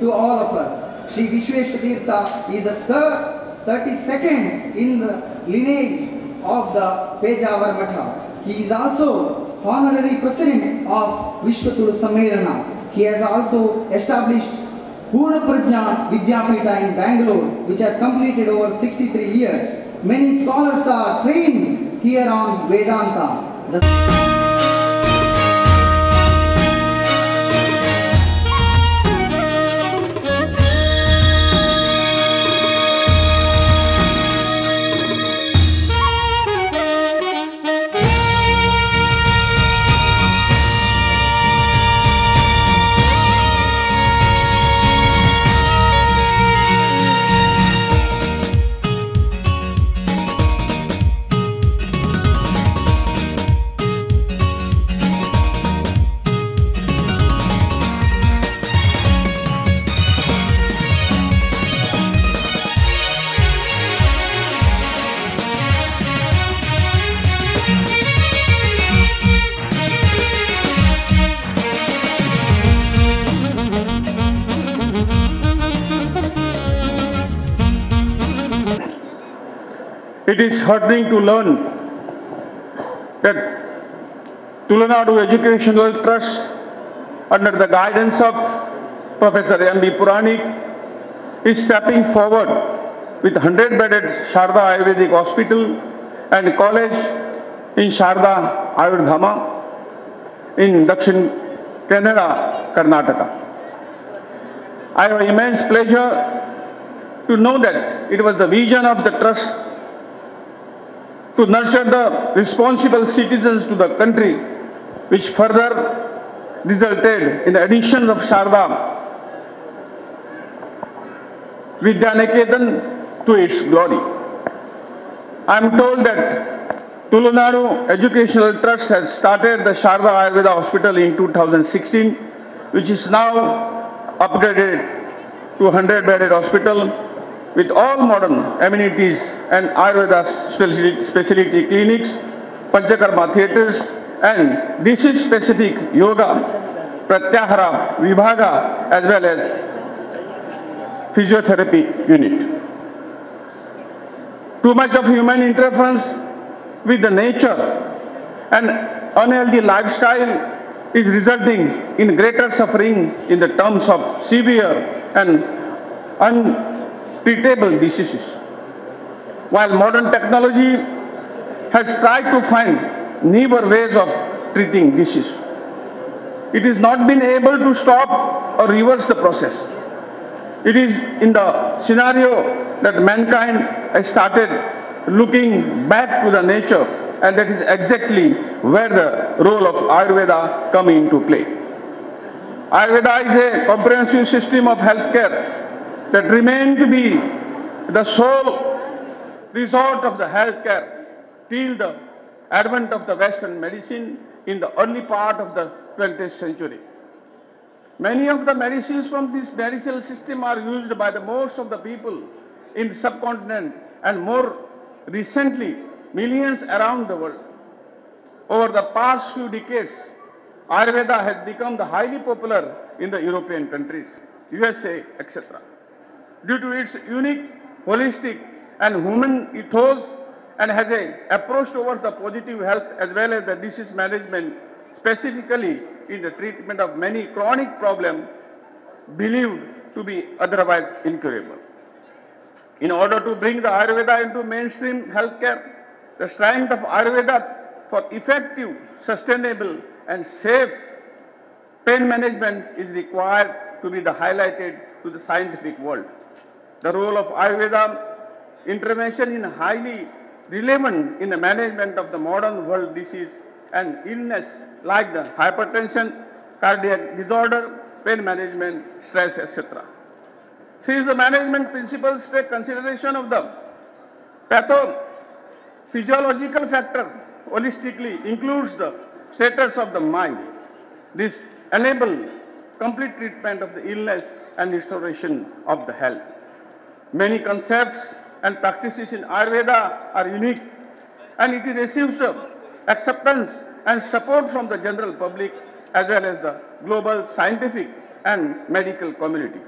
To all of us. Sri Vishweshatirtha is the 32nd in the lineage of the Pejawar Matha. He is also honorary president of Vishwaturu Sammelana. He has also established Purna Prajna Vidyapita in Bangalore, which has completed over 63 years. Many scholars are trained here on Vedanta. It is heartening to learn that Tulunadu Educational Trust, under the guidance of Professor M.B. Puranik, is stepping forward with 100-bedded Sharda Ayurvedic Hospital and college in Sharda Ayurvedhama in Dakshin Kannada, Karnataka. I have immense pleasure to know that it was the vision of the trust to nurture the responsible citizens to the country, which further resulted in the addition of Sharda Vidyaniketan to its glory. I am told that Tulunadu Educational Trust has started the Sharda Ayurveda Hospital in 2016, which is now upgraded to 100-bedded hospital with all modern amenities and Ayurveda specialty clinics, Panchakarma theatres and disease-specific yoga, pratyahara, vibhaga as well as physiotherapy unit. Too much of human interference with the nature and unhealthy lifestyle is resulting in greater suffering in the terms of severe and untreatable diseases. While modern technology has tried to find newer ways of treating disease, it has not been able to stop or reverse the process. It is in the scenario that mankind has started looking back to the nature, and that is exactly where the role of Ayurveda comes into play. Ayurveda is a comprehensive system of healthcare that remained to be the sole resort of the healthcare till the advent of the Western medicine in the early part of the 20th century. Many of the medicines from this medicinal system are used by the most of the people in the subcontinent and more recently millions around the world. Over the past few decades, Ayurveda has become highly popular in the European countries. USA, etc. Due to its unique, holistic and human ethos and has an approach towards the positive health as well as the disease management, specifically in the treatment of many chronic problems believed to be otherwise incurable. In order to bring the Ayurveda into mainstream healthcare, the strength of Ayurveda for effective, sustainable and safe pain management is required to be highlighted to the scientific world. The role of Ayurveda intervention is highly relevant in the management of the modern world disease and illness like the hypertension, cardiac disorder, pain management, stress, etc. Since the management principles take consideration of the pathophysiological factor holistically includes the status of the mind. This enables complete treatment of the illness and restoration of the health. Many concepts and practices in Ayurveda are unique and it receives the acceptance and support from the general public as well as the global scientific and medical community.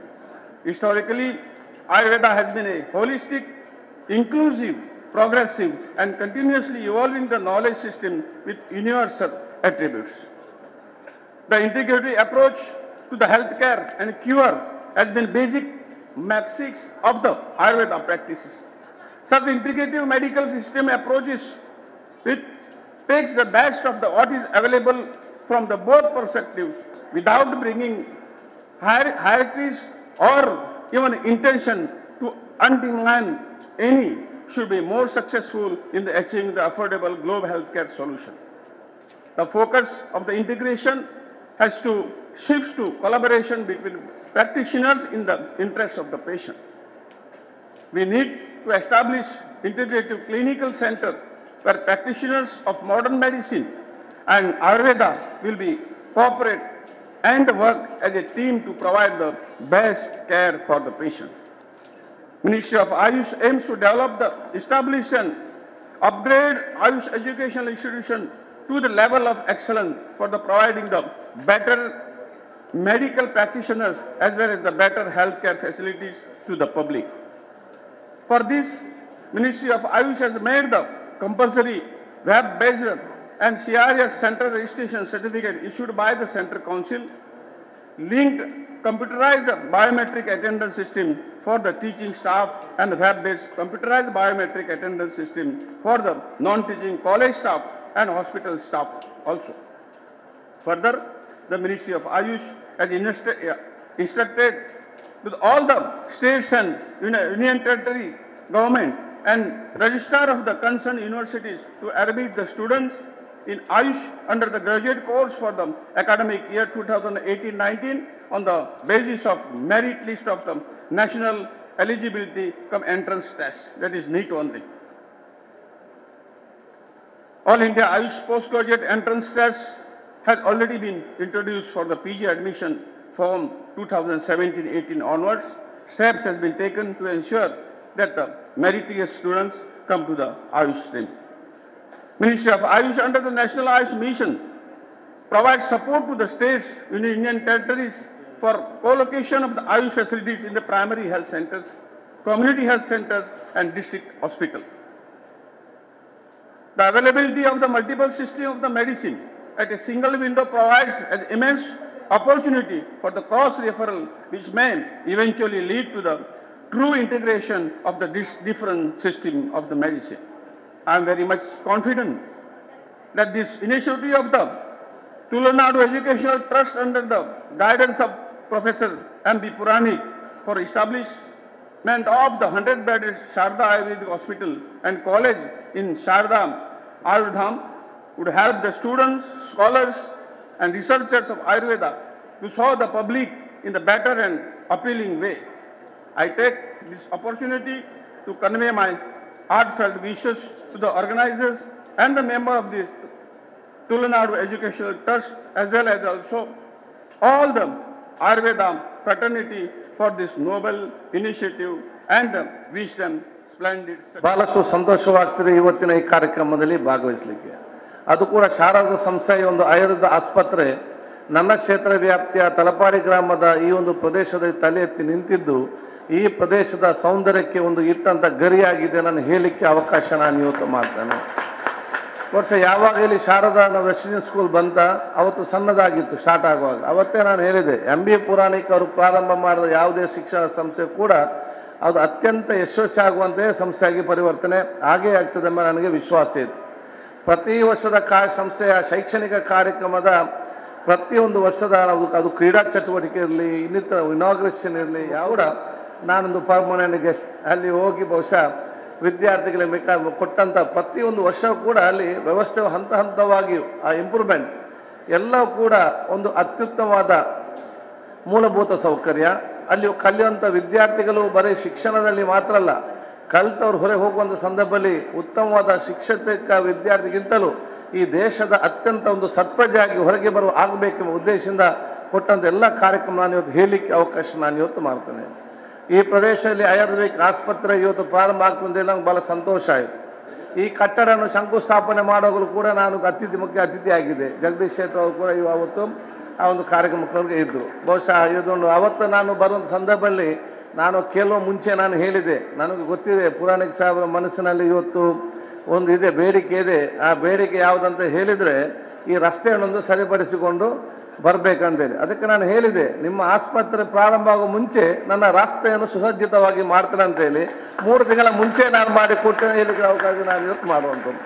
Historically, Ayurveda has been a holistic, inclusive, progressive and continuously evolving the knowledge system with universal attributes. The integrative approach to the healthcare and cure has been basic maxims of the Ayurveda practices. Such integrative medical system approaches which takes the best of what is available from the both perspectives without bringing hierarchies or even intention to undermine any should be more successful in achieving the affordable global healthcare solution. The focus of the integration has to shift to collaboration between practitioners in the interest of the patient. We need to establish integrative clinical center where practitioners of modern medicine and Ayurveda will be cooperate and work as a team to provide the best care for the patient. Ministry of Ayush aims to develop the establish and upgrade Ayush educational institution to the level of excellence for the providing the better medical practitioners as well as the better healthcare facilities to the public. For this, Ministry of Ayush has made the compulsory web-based and CRS Center Registration Certificate issued by the Central Council, linked computerized biometric attendance system for the teaching staff and web-based computerized biometric attendance system for the non-teaching college staff and hospital staff also. Further, the Ministry of Ayush has instructed with all the states and union territory government and registrar of the concerned universities to admit the students in Ayush under the graduate course for the academic year 2018-19 on the basis of merit list of the national eligibility cum entrance test, that is NEET only. All India Ayush postgraduate entrance test has already been introduced for the PG admission from 2017-18 onwards. Steps has been taken to ensure that the meritorious students come to the Ayush stream. Ministry of Ayush under the National Ayush Mission provides support to the states, union territories for co-location of the Ayush facilities in the primary health centers, community health centers and district hospitals. The availability of the multiple system of the medicine at a single window provides an immense opportunity for the cross-referral which may eventually lead to the true integration of the different system of the medicine. I am very much confident that this initiative of the Tulnadu Educational Trust under the guidance of Professor M.B. Puranik for establishment of the 100-bedded Sharda Ayurvedic Hospital and College in Sharda Ayurvedam would help the students, scholars and researchers of Ayurveda to serve the public in a better and appealing way. I take this opportunity to convey my heartfelt wishes to the organizers and the member of this Tulnadu Educational Trust as well as also all the Ayurveda fraternity for this noble initiative and wish them splendid success. ಬಹಳಷ್ಟು ಸಂತೋಷವಾಗ್ತಿದೆ ಇವತ್ತಿನ ಈ ಕಾರ್ಯಕ್ರಮದಲ್ಲಿ ಭಾಗವಹಿಸಲಿಕ್ಕೆ. ಅದು ಕೂಡ ಶಾರದಾ ಸಂಸ್ಥೆಯ ಒಂದು ಆಯುರ್ವೇದ ಆಸ್ಪತ್ರೆ ನನ್ನ ಕ್ಷೇತ್ರ ವ್ಯಾಪ್ತಿಯ ತಲಪಾಡಿ ಗ್ರಾಮದ ಈ ಒಂದು ಪ್ರದೇಶದ ತಲೆ ಎತ್ತಿ ನಿಂತಿದ್ದು ಈ ಪ್ರದೇಶದ ಸೌಂದರ್ಯಕ್ಕೆ ಒಂದು ಇಟ್ಟಂತ ಗರಿಯಾಗಿದೆ ನಾನು ಹೇಳಲಿಕ್ಕೆ ಅವಕಾಶ ನಾನು ಇವತ್ತು ಮಾಡ್ತೇನೆ. ವರ್ಷ ಯಾವಾಗ ಇಲ್ಲಿ ಶಾರದಾ ರೆಸಿಡೆನ್ಸಿ ಸ್ಕೂಲ್ ಬಂತ ಅವತ್ತು ಸಣ್ಣದಾಗಿತ್ತು ಸ್ಟಾರ್ಟ್ ಆಗುವಾಗ. ಅವತ್ತೇ ನಾನು ಹೇಳಿದೆ MBA ಪುರಾಣಿಕ್ ಅವರು ಪ್ರಾರಂಭ ಮಾಡಿದ ಯಾವುದೇ ಶಿಕ್ಷಣ ಸಂಸ್ಥೆ ಕೂಡ ಅದು ಅತ್ಯಂತ ಯಶಸ್ವಿ ಆಗುವಂತೆ ಸಂಸ್ಥೆಯಾಗಿ ಪರಿವರ್ತನೆ ಆಗೇ ಆಗ್ತದೆ ಎಂಬ ನನಗೆ ವಿಶ್ವಾಸ ಇದೆ. ಪ್ರತಿ ವರ್ಷದ ಸಂಸ್ಥೆಯ ಶೈಕ್ಷಣಿಕ ಕಾರ್ಯಕ್ರಮದ ಪ್ರತಿಯೊಂದು ವರ್ಷದ ಅದು ಕ್ರೀಡಾ ಚಟುವಟಿಕೆ ಇರಲಿ, ಇನ್ನಿತರ ಇನಾಗ್ರೇಷನ್ ಇರಲಿ, ಕೂಡ ನಾನೊಂದು ಪರ್ಮನೆಂಟ್ ಗೆಸ್ಟ್ ಅಲ್ಲಿ ಹೋಗಿ ಬಹುಶಃ ವಿದ್ಯಾರ್ಥಿಗಳಿಗೆ ಕೊಟ್ಟಂಥ ಪ್ರತಿಯೊಂದು ವರ್ಷ ಕೂಡ ಅಲ್ಲಿ ವ್ಯವಸ್ಥೆ ಹಂತ ಹಂತವಾಗಿ ಆ ಇಂಪ್ರೂವ್ಮೆಂಟ್ ಎಲ್ಲವೂ ಕೂಡ ಒಂದು ಅತ್ಯುತ್ತಮವಾದ ಮೂಲಭೂತ ಸೌಕರ್ಯ. ಅಲ್ಲಿ ಕಲಿಯುವಂಥ ವಿದ್ಯಾರ್ಥಿಗಳು ಬರೀ ಶಿಕ್ಷಣದಲ್ಲಿ ಮಾತ್ರ ಅಲ್ಲ, ಕಲಿತವ್ರು ಹೊರಗೆ ಹೋಗುವಂಥ ಸಂದರ್ಭದಲ್ಲಿ ಉತ್ತಮವಾದ ಶಿಕ್ಷಕ ವಿದ್ಯಾರ್ಥಿಗಿಂತಲೂ ಈ ದೇಶದ ಅತ್ಯಂತ ಒಂದು ಸತ್ಪ್ರಜೆಯಾಗಿ ಹೊರಗೆ ಆಗಬೇಕೆಂಬ ಉದ್ದೇಶದಿಂದ ಕೊಟ್ಟಂಥ ಎಲ್ಲ ಕಾರ್ಯಕ್ರಮ ನಾನು ಇವತ್ತು ಹೇಳಲಿಕ್ಕೆ ಅವಕಾಶ ನಾನು ಇವತ್ತು ಮಾಡ್ತೇನೆ. ಈ ಪ್ರದೇಶದಲ್ಲಿ ಆಯುರ್ವೇದಿಕ್ ಆಸ್ಪತ್ರೆ ಇವತ್ತು ಪ್ರಾರಂಭ ಆಗ್ತದೆ ನಂಗೆ ಭಾಳ ಸಂತೋಷ ಆಯಿತು. ಈ ಕಟ್ಟಡವನ್ನು ಶಂಕುಸ್ಥಾಪನೆ ಮಾಡೋಗಳು ಕೂಡ ನಾನು ಮುಖ್ಯ ಅತಿಥಿ ಆಗಿದೆ. ಜಗದೀಶ್ ಶೆಟ್ಟರ್ ಅವರು ಕೂಡ ಅವತ್ತು ಆ ಒಂದು ಕಾರ್ಯಕ್ರಮಕ್ಕೆ ಇದ್ದರು. ಬಹುಶಃ ಇದೊಂದು ಅವತ್ತು ನಾನು ಬರುವಂಥ ಸಂದರ್ಭದಲ್ಲಿ ನಾನು ಕೆಲವು ಮುಂಚೆ ನಾನು ಹೇಳಿದೆ, ನನಗೆ ಗೊತ್ತಿದೆ ಪುರಾಣಿಕ್ ಸಾಹೇಬರ ಮನಸ್ಸಿನಲ್ಲಿ ಇವತ್ತು ಒಂದು ಇದೆ, ಬೇಡಿಕೆ ಇದೆ. ಆ ಬೇಡಿಕೆ ಯಾವುದಂತ ಹೇಳಿದರೆ ಈ ರಸ್ತೆಯನ್ನೊಂದು ಸರಿಪಡಿಸಿಕೊಂಡು ಬರಬೇಕಂತೇಳಿ. ಅದಕ್ಕೆ ನಾನು ಹೇಳಿದೆ, ನಿಮ್ಮ ಆಸ್ಪತ್ರೆ ಪ್ರಾರಂಭ ಆಗೋ ಮುಂಚೆ ನನ್ನ ರಸ್ತೆಯನ್ನು ಸುಸಜ್ಜಿತವಾಗಿ ಮಾಡ್ತೇನೆ ಅಂತೇಳಿ 3 ತಿಂಗಳ ಮುಂಚೆ ನಾನು ಮಾಡಿಕೊಟ್ಟು ಹೇಳಿಕ್ಕೆ ಅವಕಾಶ ನಾನು ಇವತ್ತು ಮಾಡುವಂಥದ್ದು.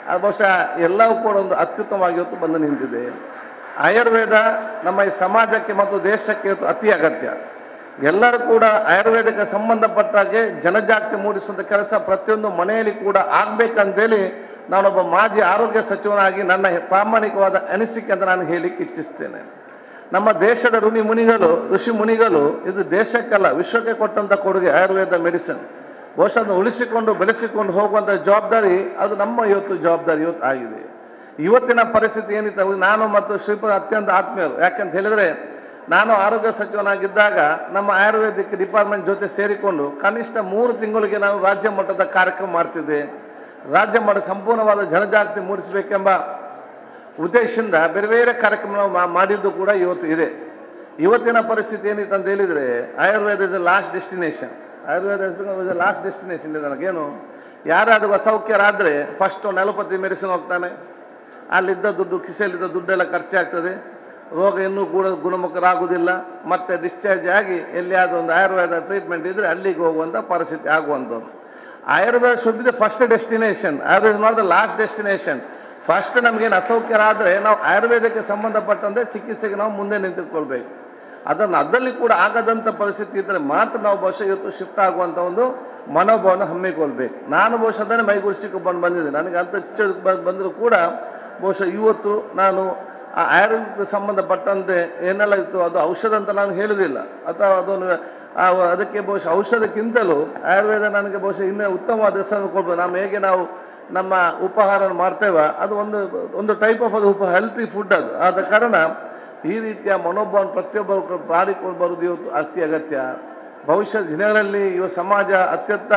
ಅದು ಬಹುಶಃ ಎಲ್ಲವೂ ಕೂಡ ಒಂದು ಅತ್ಯುತ್ತಮವಾಗಿ ಇವತ್ತು ಬಂದು ನಿಂತಿದೆ. ಆಯುರ್ವೇದ ನಮ್ಮ ಈ ಸಮಾಜಕ್ಕೆ ಮತ್ತು ದೇಶಕ್ಕೆ ಇವತ್ತು ಅತಿ ಅಗತ್ಯ. ಎಲ್ಲರೂ ಕೂಡ ಆಯುರ್ವೇದಕ್ಕೆ ಸಂಬಂಧಪಟ್ಟಾಗೆ ಜನಜಾಗೃತಿ ಮೂಡಿಸುವಂಥ ಕೆಲಸ ಪ್ರತಿಯೊಂದು ಮನೆಯಲ್ಲಿ ಕೂಡ ಆಗಬೇಕಂತೇಳಿ ನಾನೊಬ್ಬ ಮಾಜಿ ಆರೋಗ್ಯ ಸಚಿವನಾಗಿ ನನ್ನ ಪ್ರಾಮಾಣಿಕವಾದ ಅನಿಸಿಕೆ ಅಂತ ನಾನು ಹೇಳಲಿಕ್ಕೆ ಇಚ್ಛಿಸ್ತೇನೆ. ನಮ್ಮ ದೇಶದ ಋಷಿ ಮುನಿಗಳು ಇದು ದೇಶಕ್ಕಲ್ಲ ವಿಶ್ವಕ್ಕೆ ಕೊಟ್ಟಂಥ ಕೊಡುಗೆ ಆಯುರ್ವೇದ ಮೆಡಿಸಿನ್. ಬಹುಶಃ ಅದನ್ನು ಉಳಿಸಿಕೊಂಡು ಬೆಳೆಸಿಕೊಂಡು ಹೋಗುವಂಥ ಜವಾಬ್ದಾರಿ ಅದು ನಮ್ಮ ಇವತ್ತು ಜವಾಬ್ದಾರಿ ಇವತ್ತು ಆಗಿದೆ. ಇವತ್ತಿನ ಪರಿಸ್ಥಿತಿ ಏನಿತ್ತು, ನಾನು ಮತ್ತು ಶ್ರೀಪದ ಅತ್ಯಂತ ಆತ್ಮೀಯರು. ಯಾಕಂತ ಹೇಳಿದರೆ ನಾನು ಆರೋಗ್ಯ ಸಚಿವನಾಗಿದ್ದಾಗ ನಮ್ಮ ಆಯುರ್ವೇದಿಕ್ ಡಿಪಾರ್ಟ್ಮೆಂಟ್ ಜೊತೆ ಸೇರಿಕೊಂಡು ಕನಿಷ್ಠ 3 ತಿಂಗಳಿಗೆ ನಾನು ರಾಜ್ಯ ಮಟ್ಟದ ಕಾರ್ಯಕ್ರಮ ಮಾಡ್ತಿದ್ದೆ. ರಾಜ್ಯ ಮಟ್ಟ ಸಂಪೂರ್ಣವಾದ ಜನಜಾಗೃತಿ ಮೂಡಿಸಬೇಕೆಂಬ ಉದ್ದೇಶದಿಂದ ಬೇರೆ ಬೇರೆ ಕಾರ್ಯಕ್ರಮ ಮಾಡಿದ್ದು ಕೂಡ ಇವತ್ತು ಇದೆ. ಇವತ್ತಿನ ಪರಿಸ್ಥಿತಿ ಏನಿತ್ತು ಅಂತ ಹೇಳಿದರೆ Ayurveda is A last destination. Ayurveda is A last destination ಇದೆ. ನನಗೇನು ಯಾರಾದರೂ ಅಸೌಖ್ಯರಾದರೆ ಫಸ್ಟು ನೆಲಪತಿ ಮೆಡಿಸಿನ್ ಹೋಗ್ತಾನೆ, ಅಲ್ಲಿದ್ದ ದುಡ್ಡು ಕಿಸೆಯಲ್ಲಿದ್ದ ದುಡ್ಡೆಲ್ಲ ಖರ್ಚಾಗ್ತದೆ, ರೋಗ ಇನ್ನೂ ಕೂಡ ಗುಣಮುಖರಾಗುವುದಿಲ್ಲ, ಮತ್ತು ಡಿಸ್ಚಾರ್ಜ್ ಆಗಿ ಎಲ್ಲಿಯಾದರೂ ಒಂದು ಆಯುರ್ವೇದ ಟ್ರೀಟ್ಮೆಂಟ್ ಇದ್ದರೆ ಅಲ್ಲಿಗೆ ಹೋಗುವಂಥ ಪರಿಸ್ಥಿತಿ ಆಗುವಂಥದ್ದು. Ayurveda should be the first destination. Ayurveda not the last destination. First ನಮಗೇನು ಅಸೌಖ್ಯರಾದರೆ ನಾವು ಆಯುರ್ವೇದಕ್ಕೆ ಸಂಬಂಧಪಟ್ಟಂತೆ ಚಿಕಿತ್ಸೆಗೆ ನಾವು ಮುಂದೆ ನಿಂತುಕೊಳ್ಬೇಕು. ಅದರಲ್ಲಿ ಕೂಡ ಆಗದಂಥ ಪರಿಸ್ಥಿತಿ ಇದ್ದರೆ ಮಾತ್ರ ನಾವು ಬಹುಶಃ ಇವತ್ತು ಶಿಫ್ಟ್ ಆಗುವಂಥ ಒಂದು ಮನೋಭಾವನ ಹಮ್ಮಿಕೊಳ್ಬೇಕು. ನಾನು ಬಹುಶಃ ಅದನ್ನೇ ಮೈಗೂಡಿಸಿಕೊಂಡು ಬಂದಿದ್ದೆ. ನನಗೆ ಅಂತ ಬಂದರೂ ಕೂಡ ಬಹುಶಃ ಇವತ್ತು ನಾನು ಆ ಆಯುರ್ವೇದಕ್ಕೆ ಸಂಬಂಧಪಟ್ಟಂತೆ ಏನೆಲ್ಲ ಇತ್ತು ಅದು ಔಷಧ ಅಂತ ನಾನು ಹೇಳುವುದಿಲ್ಲ, ಅಥವಾ ಅದೊಂದು ಅದಕ್ಕೆ ಬಹುಶಃ ಔಷಧಕ್ಕಿಂತಲೂ ಆಯುರ್ವೇದ ನನಗೆ ಬಹುಶಃ ಇನ್ನೂ ಉತ್ತಮವಾದ ಹೆಸರನ್ನು ಕೊಡ್ಬೋದು. ನಾವು ನಮ್ಮ ಉಪಹಾರ ಮಾಡ್ತೇವೆ ಅದು ಒಂದು ಟೈಪ್ ಆಫ್ ಅದು ಹೆಲ್ತಿ ಫುಡ್ ಅದು. ಆದ ಕಾರಣ ಈ ರೀತಿಯ ಮನೋಭಾವ ಪ್ರತಿಯೊಬ್ಬರು ಮಾಡಿಕೊಂಡು ಬರುವುದು ಇವತ್ತು ಅತಿ ಅಗತ್ಯ. ಭವಿಷ್ಯದ ದಿನಗಳಲ್ಲಿ ಇವ ಸಮಾಜ ಅತ್ಯಂತ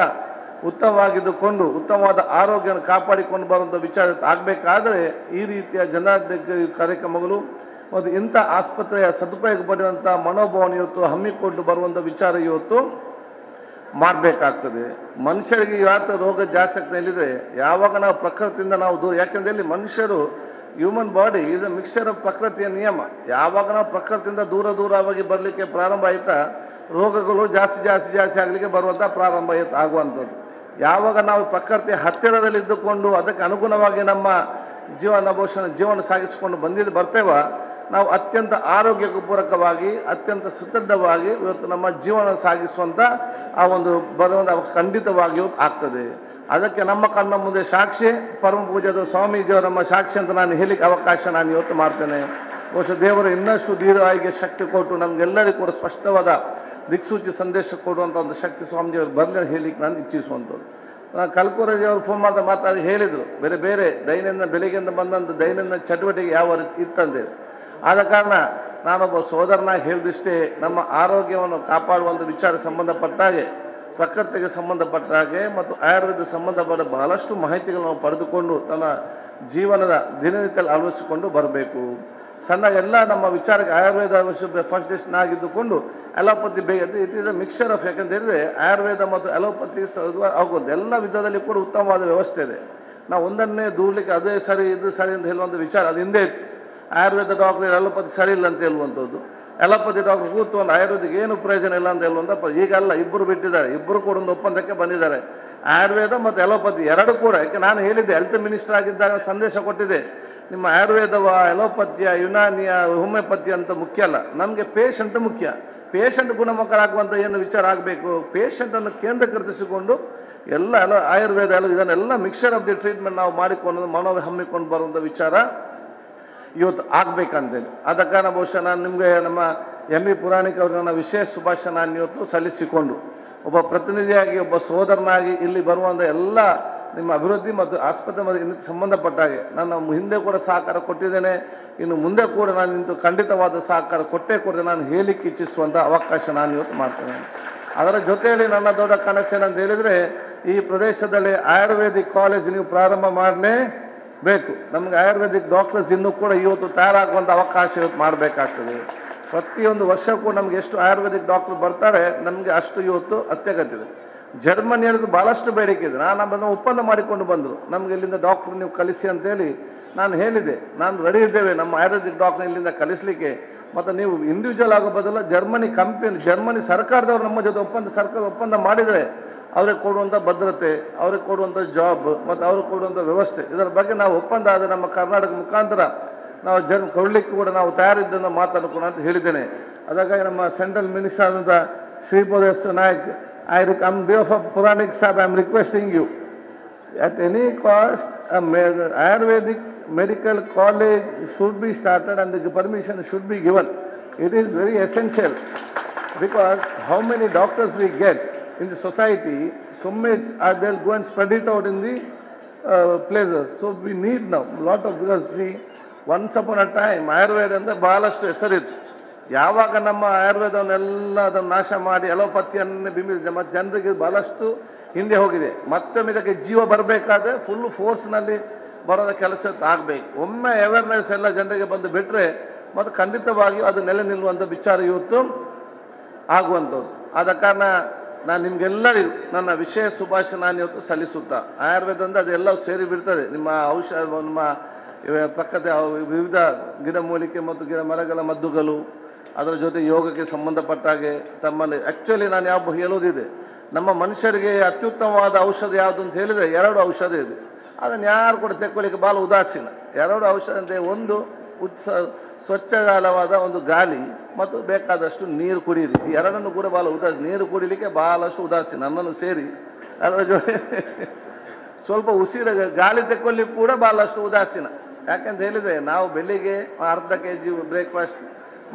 ಉತ್ತಮವಾಗಿದ್ದುಕೊಂಡು ಉತ್ತಮವಾದ ಆರೋಗ್ಯವನ್ನು ಕಾಪಾಡಿಕೊಂಡು ಬರುವಂಥ ವಿಚಾರ ಆಗಬೇಕಾದರೆ ಈ ರೀತಿಯ ಜನಜಾಗೃತಿ ಕಾರ್ಯಕ್ರಮಗಳು ಮತ್ತು ಇಂಥ ಆಸ್ಪತ್ರೆಯ ಸದುಪಯೋಗ ಪಡೆಯುವಂಥ ಮನೋಭಾವನೆ ಇವತ್ತು ಹಮ್ಮಿಕೊಂಡು ಬರುವಂಥ ವಿಚಾರ ಇವತ್ತು ಮಾಡಬೇಕಾಗ್ತದೆ. ಮನುಷ್ಯರಿಗೆ ಇವತ್ತು ರೋಗ ಜಾಸ್ತಿ ಆಗ್ತಾ ಯಾವಾಗ ನಾವು ಪ್ರಕೃತಿಯಿಂದ ನಾವು ದೂರ, ಯಾಕೆಂದರೆ ಇಲ್ಲಿ ಮನುಷ್ಯರು human body is a mixture of ಪ್ರಕೃತಿಯ ನಿಯಮ. ಯಾವಾಗ ನಾವು ಪ್ರಕೃತಿಯಿಂದ ದೂರವಾಗಿ ಬರಲಿಕ್ಕೆ ಪ್ರಾರಂಭ ಆಯಿತಾ ರೋಗಗಳು ಜಾಸ್ತಿ ಆಗಲಿಕ್ಕೆ ಬರುವಂಥ ಪ್ರಾರಂಭ ಆಗುವಂಥದ್ದು. ಯಾವಾಗ ನಾವು ಪ್ರಕೃತಿಯ ಹತ್ತಿರದಲ್ಲಿದ್ದುಕೊಂಡು ಅದಕ್ಕೆ ಅನುಗುಣವಾಗಿ ನಮ್ಮ ಜೀವನ ಸಾಗಿಸಿಕೊಂಡು ಬರ್ತೇವ, ನಾವು ಅತ್ಯಂತ ಆರೋಗ್ಯಕ್ಕೆ ಪೂರಕವಾಗಿ ಅತ್ಯಂತ ಸದೃಢವಾಗಿ ಇವತ್ತು ನಮ್ಮ ಜೀವನ ಸಾಗಿಸುವಂಥ ಆ ಒಂದು ಬರುವಂಥ ಖಂಡಿತವಾಗಿ ಇವತ್ತು ಆಗ್ತದೆ. ಅದಕ್ಕೆ ನಮ್ಮ ಕಣ್ಣ ಮುಂದೆ ಸಾಕ್ಷಿ ಪರಮ ಪೂಜ್ಯದ ಸ್ವಾಮೀಜಿಯವರು ನಮ್ಮ ಸಾಕ್ಷಿ ಅಂತ ನಾನು ಹೇಳಿಕ್ಕೆ ಅವಕಾಶ ನಾನು ಇವತ್ತು ಮಾಡ್ತೇನೆ. ಬಹುಶಃ ದೇವರು ಇನ್ನಷ್ಟು ದೀರ್ಘಾಯಿಗೆ ಶಕ್ತಿ ಕೊಟ್ಟು ನಮಗೆಲ್ಲರಿಗೂ ಕೂಡ ಸ್ಪಷ್ಟವಾದ ದಿಕ್ಸೂಚಿ ಸಂದೇಶ ಕೊಡುವಂಥ ಒಂದು ಶಕ್ತಿ ಸ್ವಾಮೀಜಿಯವರು ಬರಲಿ ಹೇಳಲಿಕ್ಕೆ ನಾನು ಇಚ್ಛಿಸುವಂಥದ್ದು. ನಾನು ಕಲ್ಕುರಜಿಯವರು ಫೋನ್ ಮಾತಾಡಿ ಹೇಳಿದರು, ಬೇರೆ ದೈನಂದಿನ ಬೆಳಿಗ್ಗೆಯಿಂದ ಬಂದಂಥ ದೈನಂದಿನ ಚಟುವಟಿಕೆ ಯಾವ ರೀತಿ ಇತ್ತಂದೇಳಿ. ಆದ ಕಾರಣ ನಾನೊಬ್ಬ ಸೋದರನಾಗಿ ಹೇಳಿದಷ್ಟೇ ನಮ್ಮ ಆರೋಗ್ಯವನ್ನು ಕಾಪಾಡುವಂಥ ವಿಚಾರ ಸಂಬಂಧಪಟ್ಟಾಗೆ ಪ್ರಕೃತಿಗೆ ಸಂಬಂಧಪಟ್ಟ ಹಾಗೆ ಮತ್ತು ಆಯುರ್ವೇದ ಸಂಬಂಧಪಟ್ಟ ಬಹಳಷ್ಟು ಮಾಹಿತಿಗಳನ್ನು ನಾವು ಪಡೆದುಕೊಂಡು ತನ್ನ ಜೀವನದ ದಿನನಿತ್ಯದಲ್ಲಿ ಅಳವಡಿಸಿಕೊಂಡು ಬರಬೇಕು. ಸಣ್ಣ ಎಲ್ಲ ನಮ್ಮ ವಿಚಾರಕ್ಕೆ ಆಯುರ್ವೇದ ಫಸ್ಟ್ ಡಿಸ್ಟನ್ ಆಗಿದ್ದುಕೊಂಡು ಅಲೋಪತಿ ಬೇಗ it is a mixture of, ಯಾಕಂತ ಹೇಳಿದ್ರೆ ಆಯುರ್ವೇದ ಮತ್ತು ಅಲೋಪತಿ ಆಗೋದು ಎಲ್ಲ ವಿಧದಲ್ಲಿ ಕೂಡ ಉತ್ತಮವಾದ ವ್ಯವಸ್ಥೆ ಇದೆ. ನಾವು ಒಂದನ್ನೇ ದೂರಲಿಕ್ಕೆ ಅದೇ ಸರಿ ಇದು ಸರಿ ಅಂತ ಹೇಳುವಂಥ ವಿಚಾರ ಅದು ಹಿಂದೆ ಇತ್ತು. ಆಯುರ್ವೇದ ಡಾಕ್ಟರ್ ಅಲೋಪತಿ ಸರಿ ಇಲ್ಲ ಅಂತ ಹೇಳುವಂಥದ್ದು, ಅಲೋಪತಿ ಡಾಕ್ಟರ್ ಕೂತು ಒಂದು ಆಯುರ್ವೇದಿಕ್ ಏನು ಪ್ರಯೋಜನ ಇಲ್ಲ ಅಂತ ಹೇಳುವಂಥ ಈಗಲ್ಲ, ಇಬ್ಬರು ಬಿಟ್ಟಿದ್ದಾರೆ, ಇಬ್ಬರು ಕೂಡ ಒಂದು ಒಪ್ಪಂದಕ್ಕೆ ಬಂದಿದ್ದಾರೆ. ಆಯುರ್ವೇದ ಮತ್ತು ಅಲೋಪತಿ ಎರಡು ಕೂಡ, ಯಾಕೆ ನಾನು ಹೇಳಿದ್ದೆ ಹೆಲ್ತ್ ಮಿನಿಸ್ಟರ್ ಆಗಿದ್ದಾಗ ಸಂದೇಶ ಕೊಟ್ಟಿದೆ, ನಿಮ್ಮ ಆಯುರ್ವೇದವ ಅಲೋಪತಿಯ ಯುನಾನಿಯ ಹೋಮಿಯೋಪತಿ ಅಂತ ಮುಖ್ಯ ಅಲ್ಲ, ನಮಗೆ ಪೇಷಂಟ್ ಮುಖ್ಯ. ಪೇಷಂಟ್ ಗುಣಮುಖರಾಗುವಂಥ ಏನು ವಿಚಾರ ಆಗಬೇಕು, ಪೇಷಂಟನ್ನು ಕೇಂದ್ರೀಕರಿಸಿಕೊಂಡು ಎಲ್ಲ ಆಯುರ್ವೇದ ಇದನ್ನೆಲ್ಲ ಮಿಕ್ಸರ್ ಆಫ್ ದಿ ಟ್ರೀಟ್ಮೆಂಟ್ ನಾವು ಮಾಡಿಕೊಂಡು ಹಮ್ಮಿಕೊಂಡು ಬರುವಂಥ ವಿಚಾರ ಇವತ್ತು ಆಗಬೇಕಂತೇಳಿ. ಆದ ಕಾರಣ ಬಹುಶಃ ನಾನು ನಿಮಗೆ ನಮ್ಮ ಎಂ ಇ ಪುರಾಣಿಕ್ ಅವ್ರಿಗೆ ನನ್ನ ವಿಶೇಷ ಶುಭಾಶಯ ನಾನು ಇವತ್ತು ಸಲ್ಲಿಸಿಕೊಂಡು ಒಬ್ಬ ಪ್ರತಿನಿಧಿಯಾಗಿ ಒಬ್ಬ ಸೋದರನಾಗಿ ಇಲ್ಲಿ ಬರುವಂಥ ಎಲ್ಲ ನಿಮ್ಮ ಅಭಿವೃದ್ಧಿ ಮತ್ತು ಆಸ್ಪತ್ರೆ ಸಂಬಂಧಪಟ್ಟ ಹಾಗೆ ನಾನು ಹಿಂದೆ ಕೂಡ ಸಹಕಾರ ಕೊಟ್ಟಿದ್ದೇನೆ, ಇನ್ನು ಮುಂದೆ ಕೂಡ ನಾನು ಇಂದು ಖಂಡಿತವಾದ ಸಹಕಾರ ಕೊಟ್ಟೆ ನಾನು ಹೇಳಲಿಕ್ಕೆ ಇಚ್ಛಿಸುವಂಥ ಅವಕಾಶ ನಾನು ಇವತ್ತು ಮಾಡ್ತೇನೆ. ಅದರ ಜೊತೆಯಲ್ಲಿ ನನ್ನ ದೊಡ್ಡ ಕನಸೇನಂತ ಹೇಳಿದರೆ, ಈ ಪ್ರದೇಶದಲ್ಲಿ ಆಯುರ್ವೇದಿಕ್ ಕಾಲೇಜ್ ನೀವು ಪ್ರಾರಂಭ ಮಾಡಲೇಬೇಕು. ನಮಗೆ ಆಯುರ್ವೇದಿಕ್ ಡಾಕ್ಟರ್ಸ್ ಇನ್ನೂ ಕೂಡ ಇವತ್ತು ತಯಾರಾಗುವಂಥ ಅವಕಾಶ ಇವತ್ತು ಮಾಡಬೇಕಾಗ್ತದೆ. ಪ್ರತಿಯೊಂದು ವರ್ಷಕ್ಕೂ ನಮಗೆ ಎಷ್ಟು ಆಯುರ್ವೇದಿಕ್ ಡಾಕ್ಟರ್ ಬರ್ತಾರೆ ನಮಗೆ ಅಷ್ಟು ಇವತ್ತು ಅತ್ಯಗತ್ಯ ಇದೆ. ಜರ್ಮನಿಯಲ್ಲಿದ್ದು ಭಾಳಷ್ಟು ಬೇಡಿಕೆ ಇದೆ. ನಮ್ಮನ್ನು ಒಪ್ಪಂದ ಮಾಡಿಕೊಂಡು ಬಂದರು, ನಮಗೆ ಇಲ್ಲಿಂದ ಡಾಕ್ಟರ್ ನೀವು ಕಲಿಸಿ ಅಂತೇಳಿ ನಾನು ಹೇಳಿದೆ, ನಾನು ರೆಡಿ ಇದ್ದೇವೆ ನಮ್ಮ ಆಯುರ್ವೇದಿಕ್ ಡಾಕ್ಟರ್ ಇಲ್ಲಿಂದ ಕಲಿಸಲಿಕ್ಕೆ. ಮತ್ತು ನೀವು ಇಂಡಿವಿಜುವಲ್ ಆಗೋ ಬದಲು ಜರ್ಮನಿ ಸರ್ಕಾರದವರು ನಮ್ಮ ಜೊತೆ ಒಪ್ಪಂದ ಮಾಡಿದರೆ ಅವ್ರಿಗೆ ಕೊಡುವಂಥ ಭದ್ರತೆ, ಅವ್ರಿಗೆ ಕೊಡುವಂಥ ಜಾಬ್ ಮತ್ತು ಅವ್ರಿಗೆ ಕೊಡುವಂಥ ವ್ಯವಸ್ಥೆ, ಇದರ ಬಗ್ಗೆ ನಾವು ಒಪ್ಪಂದ ಆದರೆ ನಮ್ಮ ಕರ್ನಾಟಕ ಮುಖಾಂತರ ನಾವು ಕೊಡಲಿಕ್ಕೆ ಕೂಡ ನಾವು ತಯಾರಿದ್ದನ್ನು ಮಾತಾಡ್ಕೊಂಡು ಅಂತ ಹೇಳಿದ್ದೇನೆ. ಅದಕ್ಕಾಗಿ ನಮ್ಮ ಸೆಂಟ್ರಲ್ ಮಿನಿಸ್ಟರ್ ಆದಂಥ Shripad ಯಶೋ Nayak, on behalf of Puranik Sahib, I am requesting you, at any cost, Ayurvedic medical college should be started and the permission should be given. It is very essential because how many doctors we get in the society, so much they'll go and spread it out in the places. So we need now a lot of, because see, once upon a time Ayurveda and the ಬಹಳಷ್ಟು ಹೆಸರಿತ್ತು. ಯಾವಾಗ ನಮ್ಮ ಆಯುರ್ವೇದವನ್ನೆಲ್ಲ ಅದನ್ನು ನಾಶ ಮಾಡಿ ಅಲೋಪತಿಯನ್ನು ಬಿಂಬಿಸಿದೆ ಮತ್ತು ಜನರಿಗೆ ಭಾಳಷ್ಟು ಹಿಂದೆ ಹೋಗಿದೆ. ಮತ್ತೊಮ್ಮೆ ಇದಕ್ಕೆ ಜೀವ ಬರಬೇಕಾದ್ರೆ ಫುಲ್ಲು ಫೋರ್ಸ್ನಲ್ಲಿ ಬರೋದ ಕೆಲಸ ಆಗಬೇಕು. ಒಮ್ಮೆ ಅವೇರ್ನೆಸ್ ಎಲ್ಲ ಜನರಿಗೆ ಬಂದು ಬಿಟ್ಟರೆ ಮತ್ತು ಖಂಡಿತವಾಗಿಯೂ ಅದು ನೆಲೆ ನಿಲ್ಲುವಂಥ ವಿಚಾರ ಇವತ್ತು ಆಗುವಂಥದ್ದು. ಆದ ಕಾರಣ ನಾನು ನಿಮಗೆಲ್ಲರಿಗೂ ನನ್ನ ವಿಶೇಷ ಶುಭಾಶಯ ನಾನು ಇವತ್ತು ಸಲ್ಲಿಸುತ್ತಾ, ಆಯುರ್ವೇದದಿಂದ ಅದೆಲ್ಲವೂ ಸೇರಿ ಬಿಡ್ತದೆ. ನಿಮ್ಮ ಔಷಧ, ನಿಮ್ಮ ಪಕ್ಕದ ವಿವಿಧ ಗಿಡಮೂಲಿಕೆ ಮತ್ತು ಮರಗಳ ಮದ್ದುಗಳು, ಅದರ ಜೊತೆ ಯೋಗಕ್ಕೆ ಸಂಬಂಧಪಟ್ಟ ಹಾಗೆ ತಮ್ಮಲ್ಲಿ ಆ್ಯಕ್ಚುಲಿ ನಾನು ಯಾವ ಹೇಳೋದಿದೆ, ನಮ್ಮ ಮನುಷ್ಯರಿಗೆ ಅತ್ಯುತ್ತಮವಾದ ಔಷಧ ಯಾವುದು ಅಂತ ಹೇಳಿದರೆ 2 ಔಷಧ ಇದೆ. ಅದನ್ನು ಯಾರು ಕೂಡ ತೆಕ್ಕೊಳ್ಳಿಕ್ಕೆ ಭಾಳ ಉದಾಸೀನ. 2 ಔಷಧ ಅಂತ, ಒಂದು ಸ್ವಚ್ಛಗಾಲವಾದ ಒಂದು ಗಾಳಿ ಮತ್ತು ಬೇಕಾದಷ್ಟು ನೀರು ಕುಡಿಯಿರಿ. ಈ 2 ಕೂಡ ಭಾಳ ಉದಾಸೀನ. ನೀರು ಕುಡಿಲಿಕ್ಕೆ ಭಾಳಷ್ಟು ಉದಾಸೀನ, ನನ್ನನ್ನು ಸೇರಿ. ಅದರ ಜೊತೆ ಸ್ವಲ್ಪ ಉಸಿರ ಗಾಳಿ ತೆಕ್ಕೊಳ್ಳಿಕ್ಕೆ ಕೂಡ ಭಾಳಷ್ಟು ಉದಾಸೀನ. ಯಾಕೆಂತ ಹೇಳಿದರೆ ನಾವು ಬೆಳಿಗ್ಗೆ ಅರ್ಧ kg ಬ್ರೇಕ್ಫಾಸ್ಟ್,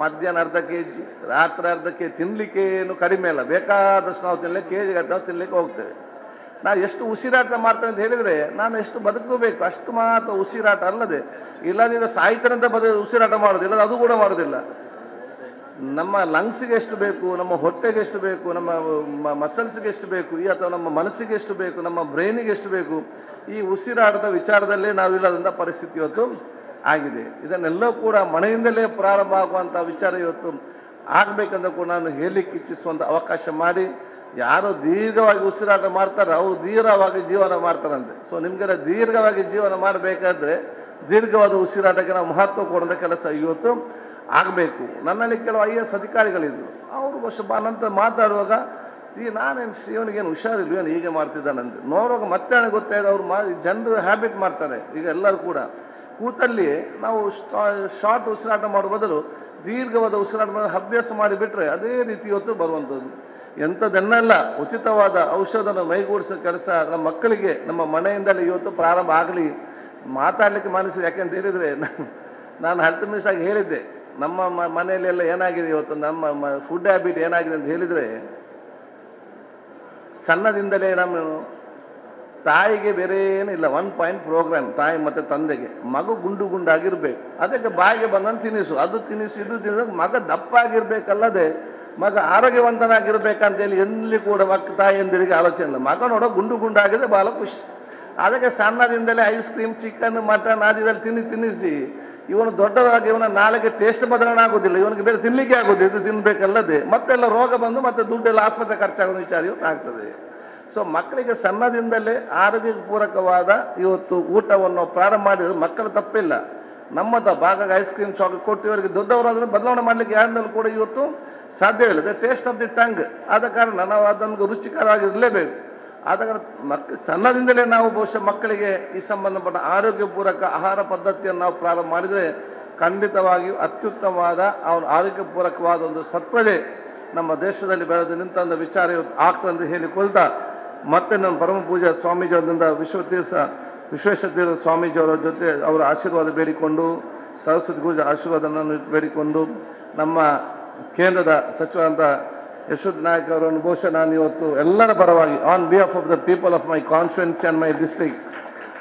ಮಧ್ಯಾಹ್ನ ಅರ್ಧ kg, ರಾತ್ರಿ ಅರ್ಧ kg ತಿನ್ನಲಿಕ್ಕೆ ಏನು ಕಡಿಮೆ ಇಲ್ಲ. ಬೇಕಾದಷ್ಟು ನಾವು ತಿನ್ನಲಿಕ್ಕೆ kg ಗಟ್ಟಲೆ ನಾವು ತಿನ್ನಲಿಕ್ಕೆ ಹೋಗ್ತೇವೆ. ನಾವು ಎಷ್ಟು ಉಸಿರಾಟ ಮಾಡ್ತೇವೆ ಅಂತ ಹೇಳಿದರೆ ನಾನು ಎಷ್ಟು ಬದುಕಬೇಕು ಅಷ್ಟು ಮಾತ್ರ ಉಸಿರಾಟ ಅಲ್ಲದೆ, ಇಲ್ಲದಿದ್ದರೆ ಸಾಯ್ತಾನಂತ ಉಸಿರಾಟ ಮಾಡೋದು, ಇಲ್ಲದ ಅದು ಕೂಡ ಮಾಡೋದಿಲ್ಲ. ನಮ್ಮ ಲಂಗ್ಸಿಗೆ ಎಷ್ಟು ಬೇಕು, ನಮ್ಮ ಹೊಟ್ಟೆಗೆ ಎಷ್ಟು ಬೇಕು, ನಮ್ಮ ಮಸಲ್ಸ್ಗೆ ಎಷ್ಟು ಬೇಕು, ಅಥವಾ ನಮ್ಮ ಮನಸ್ಸಿಗೆ ಎಷ್ಟು ಬೇಕು, ನಮ್ಮ ಬ್ರೈನಿಗೆ ಎಷ್ಟು ಬೇಕು, ಈ ಉಸಿರಾಟದ ವಿಚಾರದಲ್ಲೇ ನಾವಿಲ್ಲದಂಥ ಪರಿಸ್ಥಿತಿ ಇವತ್ತು ಆಗಿದೆ. ಇದನ್ನೆಲ್ಲ ಕೂಡ ಮನೆಯಿಂದಲೇ ಪ್ರಾರಂಭ ಆಗುವಂಥ ವಿಚಾರ ಇವತ್ತು ಆಗಬೇಕಂತ ಕೂಡ ನಾನು ಹೇಳಲಿಕ್ಕೆ ಇಚ್ಛಿಸುವಂಥ ಅವಕಾಶ ಮಾಡಿ, ಯಾರು ದೀರ್ಘವಾಗಿ ಉಸಿರಾಟ ಮಾಡ್ತಾರೆ ಅವರು ದೀರ್ಘವಾಗಿ ಜೀವನ ಮಾಡ್ತಾರಂತೆ. ಸೊ ನಿಮಗೆಲ್ಲ ದೀರ್ಘವಾಗಿ ಜೀವನ ಮಾಡಬೇಕಾದ್ರೆ ದೀರ್ಘವಾದ ಉಸಿರಾಟಕ್ಕೆ ನಾವು ಮಹತ್ವ ಕೊಡುವಂಥ ಕೆಲಸ ಇವತ್ತು ಆಗಬೇಕು. ನನ್ನಲ್ಲಿ ಕೆಲವು IAS ಅಧಿಕಾರಿಗಳಿದ್ದರು, ಅವರು ನಂತರ ಮಾತಾಡುವಾಗ ನಾನೇನು ಇವನಿಗೇನು ಹುಷಾರಿಲ್ಲ, ಏನು ಹೀಗೆ ಮಾಡ್ತಿದ್ದಾನಂತೆ ನೋಡುವಾಗ ಮತ್ತೆ ನನಗೆ ಗೊತ್ತಾಯ್ತು, ಅವ್ರು ಜನರು ಹ್ಯಾಬಿಟ್ ಮಾಡ್ತಾರೆ. ಈಗ ಎಲ್ಲರೂ ಕೂಡ ಕೂತಲ್ಲಿ ನಾವು ಶಾರ್ಟ್ ಉಸಿರಾಟ ಮಾಡೋ ಬದಲು ದೀರ್ಘವಾದ ಉಸಿರಾಟ ಮಾಡೋದು ಅಭ್ಯಾಸ ಮಾಡಿಬಿಟ್ರೆ ಅದೇ ರೀತಿ ಇವತ್ತು ಬರುವಂಥದ್ದು. ಎಂಥದ್ದನ್ನೆಲ್ಲ ಉಚಿತವಾದ ಔಷಧನ ಮೈಗೂಡಿಸೋ ಕೆಲಸ ನಮ್ಮ ಮಕ್ಕಳಿಗೆ ನಮ್ಮ ಮನೆಯಿಂದಲೇ ಇವತ್ತು ಪ್ರಾರಂಭ ಆಗಲಿ. ಮಾತಾಡಲಿಕ್ಕೆ ಮನಸ್ಸು, ಯಾಕೆಂತ ಹೇಳಿದರೆ ನಾನು ಹೆಲ್ತ್ ಮಿನಿಸ್ಟರ್ ಆಗಿ ಹೇಳಿದ್ದೆ, ನಮ್ಮ ಮನೆಯಲ್ಲೆಲ್ಲ ಏನಾಗಿದೆ ಇವತ್ತು, ನಮ್ಮ ಫುಡ್ ಹ್ಯಾಬಿಟ್ ಏನಾಗಿದೆ ಅಂತ ಹೇಳಿದರೆ, ಸಣ್ಣದಿಂದಲೇ ನಮ್ಮ ತಾಯಿಗೆ ಬೇರೆ ಏನಿಲ್ಲ, 1 ಪಾಯಿಂಟ್ ಪ್ರೋಗ್ರಾಮ್ ತಾಯಿ ಮತ್ತು ತಂದೆಗೆ. ಮಗು ಗುಂಡಾಗಿರ್ಬೇಕು, ಅದಕ್ಕೆ ಬಾಯಿಗೆ ಬಂದಂತ ತಿನ್ನಿಸು, ಅದು ತಿನ್ನಿಸು, ಇದು ತಿನ್ನಿಸು. ಮಗ ದಪ್ಪ ಆಗಿರ್ಬೇಕಲ್ಲದೆ ಮಗ ಆರೋಗ್ಯವಂತನಾಗಿರ್ಬೇಕಂತೇಳಿ ಎಲ್ಲಿ ಕೂಡ ತಾಯಿಯಂದಿರಿಗೆ ಆಲೋಚನೆ ಇಲ್ಲ. ಮಗ ನೋಡೋ ಗುಂಡಾಗಿದೆ ಭಾಳ ಖುಷಿ. ಅದಕ್ಕೆ ಸಣ್ಣದಿಂದಲೇ ಐಸ್ ಕ್ರೀಮ್, ಚಿಕನ್, ಮಟನ್ ಅದಿದಲ್ಲಿ ತಿನ್ನಿಸಿ ಇವನು ದೊಡ್ಡದಾಗಿ ಇವನ ನಾಳೆಗೆ ಟೇಸ್ಟ್ ಬದಲಾವಣೆ ಆಗೋದಿಲ್ಲ, ಇವನಿಗೆ ಬೇರೆ ತಿನ್ನಲಿಕ್ಕೆ ಆಗೋದು, ಇದು ತಿನ್ನಬೇಕಲ್ಲದೆ ಮತ್ತೆಲ್ಲ ರೋಗ ಬಂದು ಮತ್ತೆ ದುಡ್ಡೆಲ್ಲ ಆಸ್ಪತ್ರೆ ಖರ್ಚಾಗೋದು ವಿಚಾರ ಇವತ್ತು ಆಗ್ತದೆ. ಸೊ ಮಕ್ಕಳಿಗೆ ಸಣ್ಣದಿಂದಲೇ ಆರೋಗ್ಯ ಪೂರಕವಾದ ಇವತ್ತು ಊಟವನ್ನು ಪ್ರಾರಂಭ ಮಾಡಿದ್ರೆ ಮಕ್ಕಳ ತಪ್ಪಿಲ್ಲ, ನಮ್ಮದ ಭಾಗ ಐಸ್ ಕ್ರೀಮ್ ಚಾಕ್ಲೇಟ್ ಕೊಟ್ಟು ಇವರಿಗೆ ದೊಡ್ಡವರಾದ್ರೆ ಬದಲಾವಣೆ ಮಾಡಲಿಕ್ಕೆ ಯಾರಿಂದಲೂ ಕೂಡ ಇವತ್ತು ಸಾಧ್ಯವಿಲ್ಲ. The taste of the tongue, ಆದ ಕಾರಣ ನಾವು ಅದನ್ನು ರುಚಿಕರವಾಗಿರಲೇಬೇಕು. ಆದ ಕಾರಣ ಸಣ್ಣದಿಂದಲೇ ನಾವು ಬಹುಶಃ ಮಕ್ಕಳಿಗೆ ಈ ಸಂಬಂಧಪಟ್ಟ ಆರೋಗ್ಯ ಪೂರಕ ಆಹಾರ ಪದ್ಧತಿಯನ್ನು ನಾವು ಪ್ರಾರಂಭ ಮಾಡಿದರೆ ಖಂಡಿತವಾಗಿಯೂ ಅತ್ಯುತ್ತಮವಾದ ಅವರ ಆರೋಗ್ಯ ಪೂರಕವಾದ ಒಂದು ಸತ್ವದೇ ನಮ್ಮ ದೇಶದಲ್ಲಿ ಬೆಳೆದು ನಿಂತ ಒಂದು ವಿಚಾರ ಇವತ್ತು ಆಗ್ತದೆ ಹೇಳಿಕೊಳ್ತಾ, ಮತ್ತೆ ನನ್ನ ಪರಮ ಪೂಜಾ ಸ್ವಾಮೀಜಿಯವರಿಂದ ವಿಶ್ವೇಶ್ವರ ಸ್ವಾಮೀಜಿಯವರ ಜೊತೆ ಅವರ ಆಶೀರ್ವಾದ ಬೇಡಿಕೊಂಡು, ಸರಸ್ವತಿ ಪೂಜಾ ಆಶೀರ್ವಾದವನ್ನು ಬೇಡಿಕೊಂಡು, ನಮ್ಮ ಕೇಂದ್ರದ ಸಚಿವರಾದ ಯಶವಂತ್ ನಾಯಕ್ ಅವರನ್ನು ಬಹುಶಃ ನಾನು ಇವತ್ತು ಎಲ್ಲರ ಪರವಾಗಿ on behalf of the people of my constituency and my district,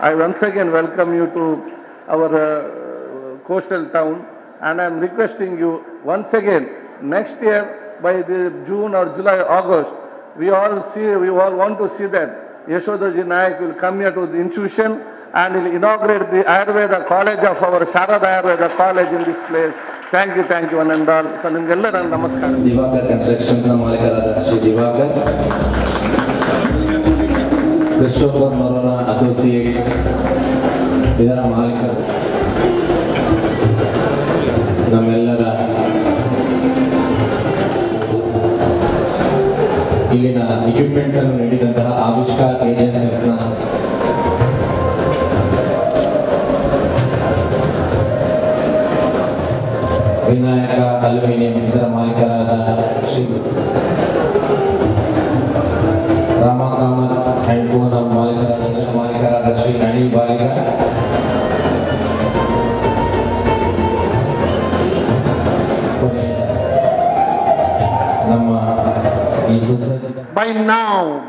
I once again welcome you to our coastal town, and I am requesting you once again, next year by the June or July, August, we all want to see that Yashodaji Nayak will come here to the institution and will inaugurate the Ayurveda college of our Sharada Ayurveda college in this place. Thank you, one and all. So nimಗೆಲ್ಲ ನನ್ನ ನಮಸ್ಕಾರ. Diwakar constructions ನ ಮಾಲೀಕರಾದ Shri Diwakar, Christopher ಮೊರೋನಾ associates ಇದರ ಮಾಲೀಕರು, ನಮ್ಮೆಲ್ಲರ ಇಲ್ಲಿನ equipments ಅನ್ನು ನೀಡಿದಂತಹ ಆವಿಷ್ಕಾರ ಏಜೆನ್ಸೀಸ್ನ ವಿನಾಯಕ ಅಲ್ಯೂಮಿನಿಯಂ ಇದರ ಮಾಲೀಕರಾದ ಶ್ರೀ ರಾಮ ಕಾಮತ್ ಅಂಡ್ ಕೋನ ಮಾಲೀಕರಾದ Shri Anil ಬಾಲಿಗ,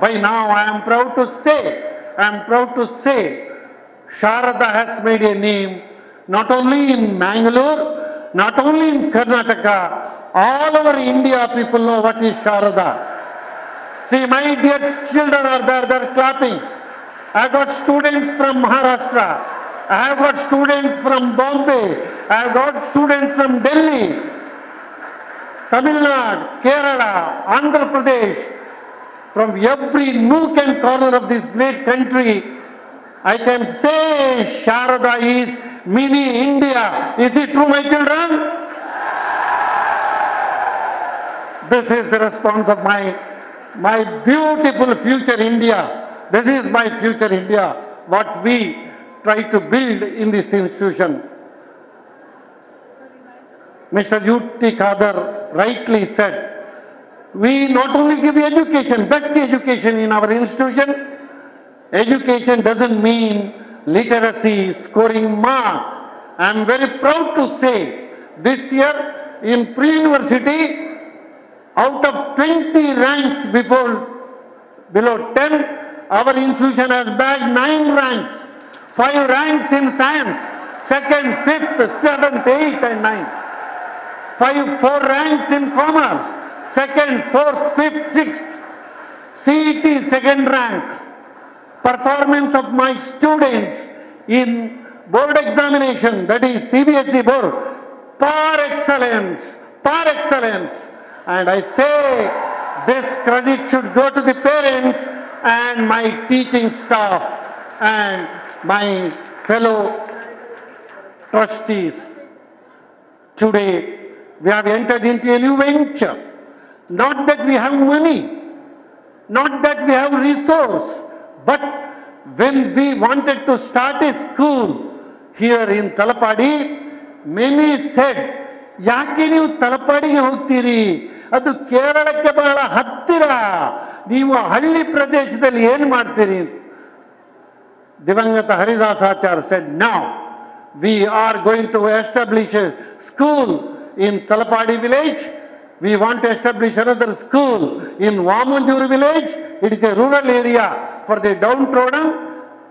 By now, I am proud to say, Sharada has made a name not only in Mangalore, not only in Karnataka, all over India people know what is Sharada. See, my dear children are there, they're clapping. I got students from Maharashtra, I have got students from Bombay, I have got students from Delhi, Tamil Nadu, Kerala, Andhra Pradesh. From every nook and corner of this great country, I can say Sharada is mini India. Is it true, my children? This is the response of my beautiful future India. This is my future India, what we try to build in this institution. Mr. U.T. Khadar rightly said, we not only give education, best education in our institution. Education doesn't mean literacy, scoring mark. I am very proud to say, this year in pre-university, out of 20 ranks below 10, our institution has bagged 9 ranks, 5 ranks in science, 2nd, 5th, 7th, 8th and 9th, 4 ranks in commerce, 2nd, 4th, 5th, 6th, CET 2nd rank. Performance of my students in board examination, that is CBSE board, par excellence. And I say this credit should go to the parents and my teaching staff and my fellow trustees. Today, we have entered into a new venture. Not that we have money, not that we have resource, but when we wanted to start a school here in Talapadi, many said, ಯಾಕೆ ನೀವು ತಲಪಾಡಿಗೆ ಹೋಗ್ತೀರಿ, ಅದು ಕೇರಳಕ್ಕೆ ಬಹಳ ಹತ್ತಿರ, ನೀವು ಹಳ್ಳಿ ಪ್ರದೇಶದಲ್ಲಿ ಏನು ಮಾಡ್ತೀರಿ? ದಿವಂಗತ ಹರಿದಾಸಾಚಾರ್ಯ said, now we are going to establish a school in Talapadi village. We want to establish another school in Vamanjuru village. It is a rural area for the downtrodden,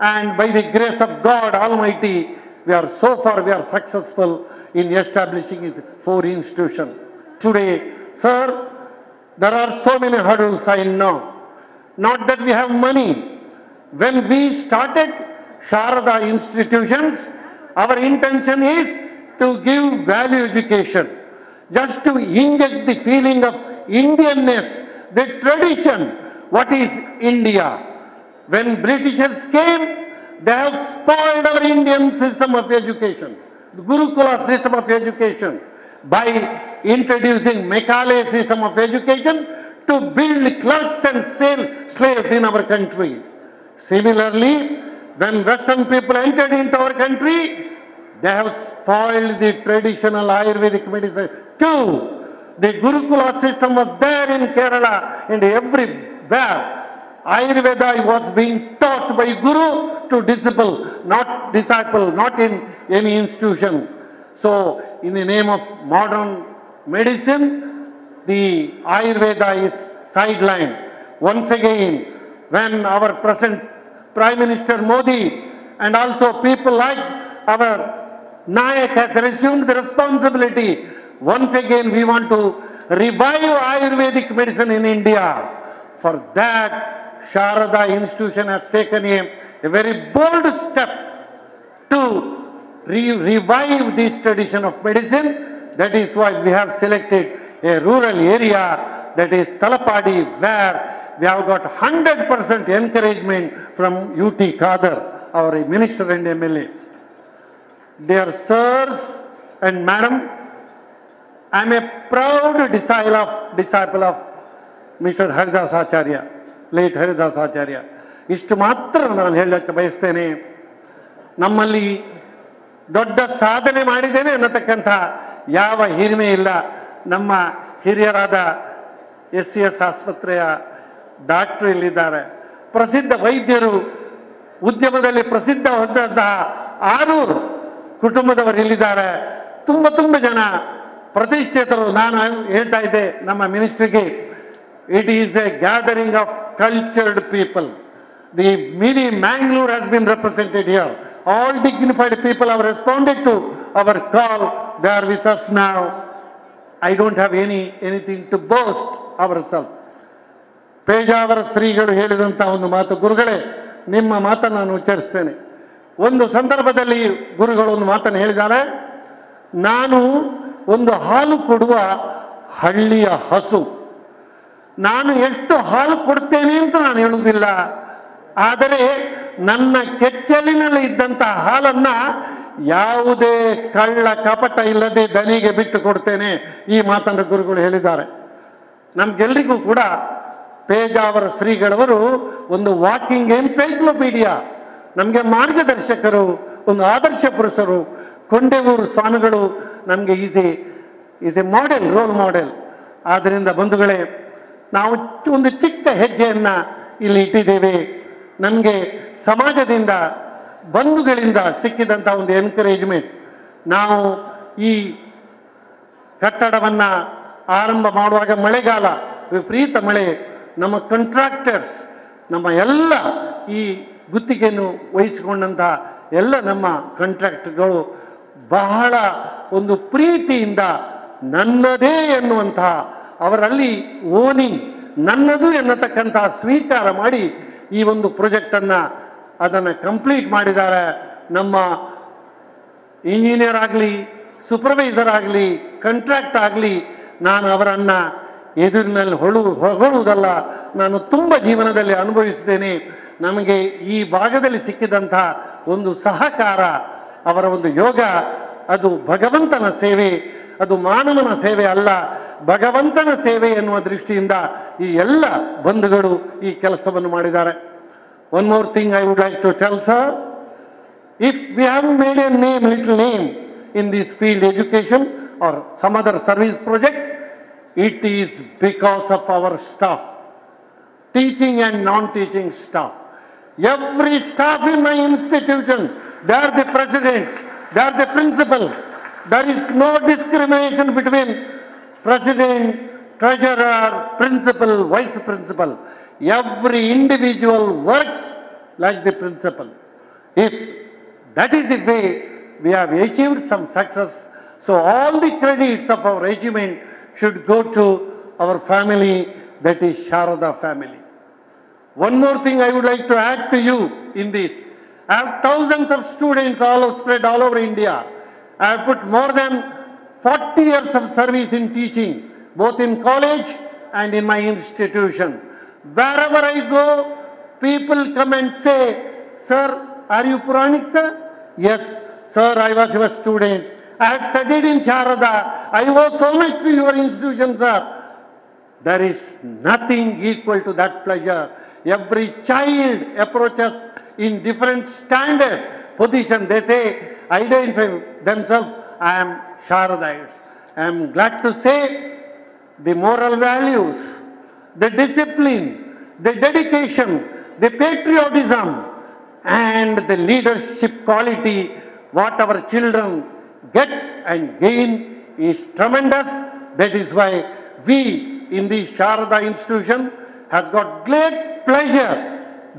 and by the grace of God Almighty, we are successful in establishing 4 institutions. Today, sir, there are so many hurdles, I know. Not that we have money. When we started Sharada institutions, our intention is to give value education, just to inject the feeling of Indianness, the tradition, what is India. When Britishers came, they have spoiled our Indian system of education, the Gurukula system of education, by introducing Macaulay system of education to build clerks and slaves in our country. Similarly, when Western people entered into our country, they have spoiled the traditional Ayurvedic medicine too. The Gurukula system was there in Kerala and everywhere. Ayurveda was being taught by Guru to disciple, not in any institution. So, in the name of modern medicine, the Ayurveda is sidelined. Once again, when our present Prime Minister Modi and also people like our Nayak has resumed the responsibility, once again we want to revive Ayurvedic medicine in India. For that, Sharada institution has taken a very bold step to revive this tradition of medicine. That is why we have selected a rural area, that is Talapadi, where we have got 100% encouragement from UT Khadar, our minister and MLA. Dear sirs and madam, I am a proud disciple of Mr. Haridas Acharya, late Haridas Acharya. ಇಷ್ಟು ಮಾತ್ರ ನಾನು ಹೇಳಕ್ಕೆ ಬಯಸ್ತೇನೆ. ನಮ್ಮಲ್ಲಿ ದೊಡ್ಡ ಸಾಧನೆ ಮಾಡಿದ್ದೇನೆ ಅನ್ನತಕ್ಕಂಥ ಯಾವ ಹಿರಿಮೆ ಇಲ್ಲ. ನಮ್ಮ ಹಿರಿಯರಾದ SCS ಆಸ್ಪತ್ರೆಯ ಡಾಕ್ಟರ್ ಇಲ್ಲಿದ್ದಾರೆ, ಪ್ರಸಿದ್ಧ ವೈದ್ಯರು, ಉದ್ಯಮದಲ್ಲಿ ಪ್ರಸಿದ್ಧ ಹೊಂದಂತಹ ಆರೂರು ಕುಟುಂಬದವರು ಇಲ್ಲಿದ್ದಾರೆ. ತುಂಬ ಜನ ಪ್ರತಿಷ್ಠಿತರು. ನಾನು ಹೇಳ್ತಾ ಇದ್ದೆ ನಮ್ಮ ಮಿನಿಸ್ಟ್ರಿಗೆ, it is a gathering of cultured people. The mini Mangalore has been represented here. All dignified people have responded to our call. They are with us now. I don't have anything to boast ourselves. Pejavara ಶ್ರೀಗಳು ಹೇಳಿದಂಥ ಒಂದು ಮಾತು, ಗುರುಗಳೇ ನಿಮ್ಮ ಮಾತನ್ನು ನಾನು ಉಚ್ಚರಿಸ್ತೇನೆ. ಒಂದು ಸಂದರ್ಭದಲ್ಲಿ ಗುರುಗಳು ಒಂದು ಮಾತನ್ನು ಹೇಳಿದ್ದಾರೆ, ನಾನು ಒಂದು ಹಾಲು ಕೊಡುವ ಹಳ್ಳಿಯ ಹಸು. ನಾನು ಎಷ್ಟು ಹಾಲು ಕೊಡ್ತೇನೆ ಅಂತ ನಾನು ಹೇಳುವುದಿಲ್ಲ, ಆದರೆ ನನ್ನ ಕೆಚ್ಚಲಿನಲ್ಲಿ ಇದ್ದಂಥ ಹಾಲನ್ನು ಯಾವುದೇ ಕಳ್ಳ ಕಪಟ ಇಲ್ಲದೆ ದನಿಗೆ ಬಿಟ್ಟು ಕೊಡ್ತೇನೆ. ಈ ಮಾತನ್ನು ಗುರುಗಳು ಹೇಳಿದ್ದಾರೆ. ನಮ್ಗೆಲ್ರಿಗೂ ಕೂಡ ಪೇಜಾವರ ಶ್ರೀಗಳವರು ಒಂದು ವಾಕಿಂಗ್ ಎನ್ಸೈಕ್ಲೋಪೀಡಿಯಾ, ನಮಗೆ ಮಾರ್ಗದರ್ಶಕರು, ಒಂದು ಆದರ್ಶ ಪುರುಷರು. ಕೊಂಡೆವೂರು ಸ್ವಾಮಿಗಳು ನಮಗೆ is A model, role model. ಆದ್ದರಿಂದ ಬಂಧುಗಳೇ, ನಾವು ಒಂದು ಚಿಕ್ಕ ಹೆಜ್ಜೆಯನ್ನು ಇಲ್ಲಿ ಇಟ್ಟಿದ್ದೇವೆ. ನಮಗೆ ಸಮಾಜದಿಂದ, ಬಂಧುಗಳಿಂದ ಸಿಕ್ಕಿದಂಥ ಒಂದು ಎನ್ಕರೇಜ್ಮೆಂಟ್. ನಾವು ಈ ಕಟ್ಟಡವನ್ನು ಆರಂಭ ಮಾಡುವಾಗ ಮಳೆಗಾಲ, ವಿಪರೀತ ಮಳೆ. ನಮ್ಮ ಕಾಂಟ್ರಾಕ್ಟರ್ಸ್, ನಮ್ಮ ಎಲ್ಲ ಈ ಗುತ್ತಿಗೆಯನ್ನು ವಹಿಸಿಕೊಂಡಂಥ ಎಲ್ಲ ನಮ್ಮ ಕಾಂಟ್ರಾಕ್ಟರ್ಗಳು ಬಹಳ ಒಂದು ಪ್ರೀತಿಯಿಂದ ನನ್ನದೇ ಎನ್ನುವಂತಹ, ಅವರಲ್ಲಿ ಓನಿಂಗ್, ನನ್ನದು ಎನ್ನತಕ್ಕಂಥ ಸ್ವೀಕಾರ ಮಾಡಿ ಈ ಒಂದು ಪ್ರಾಜೆಕ್ಟನ್ನು ಅದನ್ನು ಕಂಪ್ಲೀಟ್ ಮಾಡಿದ್ದಾರೆ. ನಮ್ಮ ಇಂಜಿನಿಯರ್ ಆಗಲಿ, ಸೂಪರ್ವೈಸರ್ ಆಗಲಿ, ಕಾಂಟ್ರಾಕ್ಟ್ ಆಗಲಿ, ನಾನು ಅವರನ್ನು ಎದುರಿನಲ್ಲಿ ಹೊಗಳುವುದಲ್ಲ, ನಾನು ತುಂಬ ಜೀವನದಲ್ಲಿ ಅನುಭವಿಸಿದ್ದೇನೆ. ನಮಗೆ ಈ ಭಾಗದಲ್ಲಿ ಸಿಕ್ಕಿದಂಥ ಒಂದು ಸಹಕಾರ, ಅವರ ಒಂದು ಯೋಗ, ಅದು ಭಗವಂತನ ಸೇವೆ, ಅದು ಮಾನವನ ಸೇವೆ ಅಲ್ಲ, ಭಗವಂತನ ಸೇವೆ ಎನ್ನುವ ದೃಷ್ಟಿಯಿಂದ ಈ ಎಲ್ಲ ಬಂಧುಗಳು ಈ ಕೆಲಸವನ್ನು ಮಾಡಿದ್ದಾರೆ. One more thing I would like to tell, sir. If we have made a little name in this field, education or some other service project, it is because of our staff, teaching and non-teaching staff. Every staff in my institution, they are the presidents, they are the principal. There is no discrimination between president, treasurer, principal, vice principal. Every individual works like the principal. If that is the way we have achieved some success, so all the credits of our achievement should go to our family, that is Sharada family. One more thing I would like to add to you in this. I have thousands of students spread all over India. I have put more than 40 years of service in teaching, both in college and in my institution. Wherever I go, people come and say, "Sir, are you Puranik, sir?" "Yes, sir, I was your student. I have studied in Sharada. I owe so much to your institution, sir." There is nothing equal to that pleasure. Every child approaches in different standard position. They say, identify themselves, "I am Sharadaites." I am glad to say the moral values, the discipline, the dedication, the patriotism, and the leadership quality, what our children get and gain is tremendous. That is why we in the Sharada institution has got great pleasure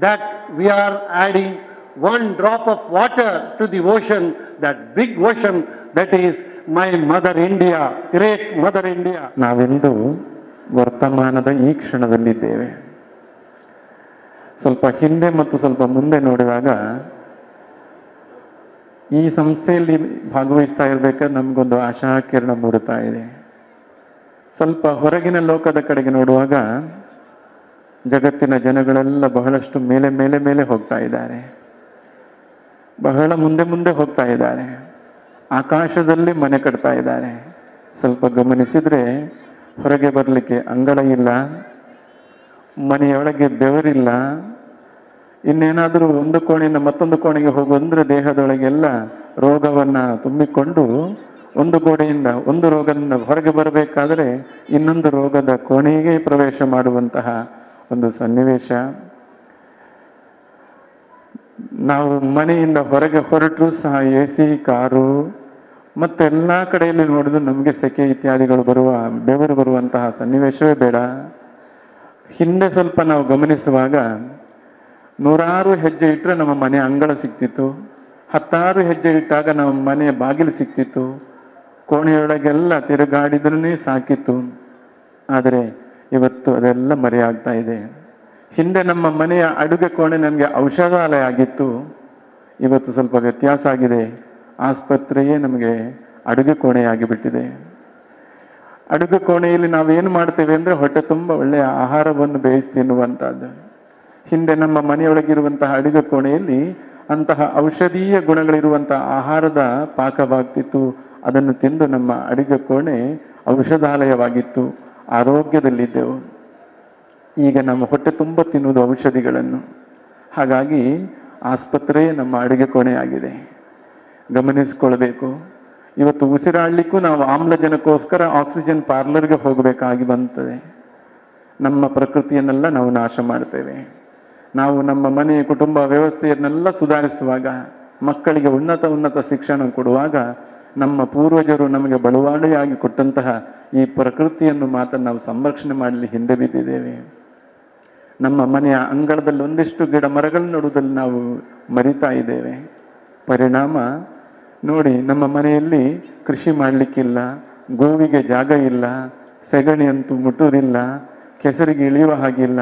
that we are adding one drop of water to the ocean, that big ocean that is my mother India, great mother India. ನಾವೆಂದು ವರ್ತಮಾನದ ಈ ಕ್ಷಣದಲ್ಲಿದ್ದೇವೆ. ಸ್ವಲ್ಪ ಹಿಂದೆ ಮತ್ತು ಸ್ವಲ್ಪ ಮುಂದೆ ನೋಡಿದಾಗ ಈ ಸಂಸ್ಥೆಯಲ್ಲಿ ಭಾಗವಹಿಸ್ತಾ ಇರಬೇಕಾದ್ರೆ ನಮಗೊಂದು ಆಶಾ ಕಿರಣ ಮೂಡುತ್ತಾ ಇದೆ. ಸ್ವಲ್ಪ ಹೊರಗಿನ ಲೋಕದ ಕಡೆಗೆ ನೋಡುವಾಗ ಜಗತ್ತಿನ ಜನಗಳೆಲ್ಲ ಬಹಳಷ್ಟು ಮೇಲೆ ಮೇಲೆ ಮೇಲೆ ಹೋಗ್ತಾ ಇದ್ದಾರೆ, ಬಹಳ ಮುಂದೆ ಮುಂದೆ ಹೋಗ್ತಾ ಇದ್ದಾರೆ, ಆಕಾಶದಲ್ಲಿ ಮನೆ ಕಟ್ತಾ ಇದ್ದಾರೆ. ಸ್ವಲ್ಪ ಗಮನಿಸಿದರೆ ಹೊರಗೆ ಬರಲಿಕ್ಕೆ ಅಂಗಳ ಇಲ್ಲ, ಮನೆಯೊಳಗೆ ಬೆವರಿಲ್ಲ, ಇನ್ನೇನಾದರೂ ಒಂದು ಕೋಣೆಯಿಂದ ಮತ್ತೊಂದು ಕೋಣೆಗೆ ಹೋಗುವಂದ್ರೆ ದೇಹದೊಳಗೆಲ್ಲ ರೋಗವನ್ನು ತುಂಬಿಕೊಂಡು ಒಂದು ಗೋಡೆಯಿಂದ ಒಂದು ರೋಗದಿಂದ ಹೊರಗೆ ಬರಬೇಕಾದ್ರೆ ಇನ್ನೊಂದು ರೋಗದ ಕೋಣೆಗೆ ಪ್ರವೇಶ ಮಾಡುವಂತಹ ಒಂದು ಸನ್ನಿವೇಶ. ನಾವು ಮನೆಯಿಂದ ಹೊರಗೆ ಹೊರಟರೂ ಸಹ AC, ಕಾರು ಮತ್ತೆಲ್ಲ ಕಡೆಯಲ್ಲಿ ನೋಡಿದ್ರು ನಮಗೆ ಸೆಕೆ ಇತ್ಯಾದಿಗಳು ಬೆವರು ಬರುವಂತಹ ಸನ್ನಿವೇಶವೇ ಬೇಡ. ಹಿಂದೆ ಸ್ವಲ್ಪ ನಾವು ಗಮನಿಸುವಾಗ 100 ಹೆಜ್ಜೆ ಇಟ್ಟರೆ ನಮ್ಮ ಮನೆ ಅಂಗಳ ಸಿಕ್ತಿತ್ತು, 10 ಹೆಜ್ಜೆ ಇಟ್ಟಾಗ ನಮ್ಮ ಮನೆಯ ಬಾಗಿಲು ಸಿಕ್ತಿತ್ತು, ಕೋಣೆಯೊಳಗೆಲ್ಲ ತಿರುಗಾಡಿದ್ರೂ ಸಾಕಿತ್ತು. ಆದರೆ ಇವತ್ತು ಅದೆಲ್ಲ ಮರೆಯಾಗ್ತಾ ಇದೆ. ಹಿಂದೆ ನಮ್ಮ ಮನೆಯ ಅಡುಗೆ ಕೋಣೆ ನಮಗೆ ಔಷಧಾಲಯ ಆಗಿತ್ತು, ಇವತ್ತು ಸ್ವಲ್ಪ ವ್ಯತ್ಯಾಸ ಆಗಿದೆ. ಆಸ್ಪತ್ರೆಯೇ ನಮಗೆ ಅಡುಗೆ ಕೋಣೆಯಾಗಿಬಿಟ್ಟಿದೆ. ಅಡುಗೆ ಕೋಣೆಯಲ್ಲಿ ನಾವೇನು ಮಾಡ್ತೇವೆ ಅಂದರೆ ಹೊಟ್ಟೆ ತುಂಬ ಒಳ್ಳೆಯ ಆಹಾರವನ್ನು ಬೇಯಿಸಿ ತಿನ್ನುವಂಥದ್ದು. ಹಿಂದೆ ನಮ್ಮ ಮನೆಯೊಳಗಿರುವಂತಹ ಅಡುಗೆ ಕೋಣೆಯಲ್ಲಿ ಅಂತಹ ಔಷಧೀಯ ಗುಣಗಳಿರುವಂತಹ ಆಹಾರದ ಪಾಕವಾಗ್ತಿತ್ತು. ಅದನ್ನು ತಿಂದು ನಮ್ಮ ಅಡುಗೆ ಕೋಣೆ ಔಷಧಾಲಯವಾಗಿತ್ತು, ಆರೋಗ್ಯದಲ್ಲಿದ್ದೆವು. ಈಗ ನಮ್ಮ ಹೊಟ್ಟೆ ತುಂಬ ತಿನ್ನುವುದು ಔಷಧಿಗಳನ್ನು. ಹಾಗಾಗಿ ಆಸ್ಪತ್ರೆಯೇ ನಮ್ಮ ಅಡುಗೆ ಕೋಣೆ ಆಗಿದೆ. ಗಮನಿಸ್ಕೊಳ್ಬೇಕು. ಇವತ್ತು ಉಸಿರಾಡಲಿಕ್ಕೂ ನಾವು ಆಮ್ಲಜನಕ್ಕೋಸ್ಕರ ಆಕ್ಸಿಜನ್ ಪಾರ್ಲರ್ಗೆ ಹೋಗಬೇಕಾಗಿ ಬಂತದೆ. ನಮ್ಮ ಪ್ರಕೃತಿಯನ್ನೆಲ್ಲ ನಾವು ನಾಶ ಮಾಡ್ತೇವೆ. ನಾವು ನಮ್ಮ ಮನೆ ಕುಟುಂಬ ವ್ಯವಸ್ಥೆಯನ್ನೆಲ್ಲ ಸುಧಾರಿಸುವಾಗ, ಮಕ್ಕಳಿಗೆ ಉನ್ನತ ಶಿಕ್ಷಣ ಕೊಡುವಾಗ ನಮ್ಮ ಪೂರ್ವಜರು ನಮಗೆ ಬಳುವಳಿಯಾಗಿ ಕೊಟ್ಟಂತಹ ಈ ಪ್ರಕೃತಿಯನ್ನು ಮಾತ್ರ ನಾವು ಸಂರಕ್ಷಣೆ ಮಾಡಲಿ ಹಿಂದೆ ಬಿದ್ದಿದ್ದೇವೆ. ನಮ್ಮ ಮನೆಯ ಅಂಗಳದಲ್ಲಿ ಒಂದಿಷ್ಟು ಗಿಡ ಮರಗಳನ್ನು ನೆಡುವುದಲ್ಲಿ ನಾವು ಮರಿತಾ ಇದ್ದೇವೆ. ಪರಿಣಾಮ ನೋಡಿ, ನಮ್ಮ ಮನೆಯಲ್ಲಿ ಕೃಷಿ ಮಾಡಲಿಕ್ಕಿಲ್ಲ, ಗೋವಿಗೆ ಜಾಗ ಇಲ್ಲ, ಸೆಗಣಿ ಅಂತೂ ಮುಟ್ಟುವುದಿಲ್ಲ, ಕೆಸರಿಗೆ ಇಳಿಯುವ ಹಾಗಿಲ್ಲ.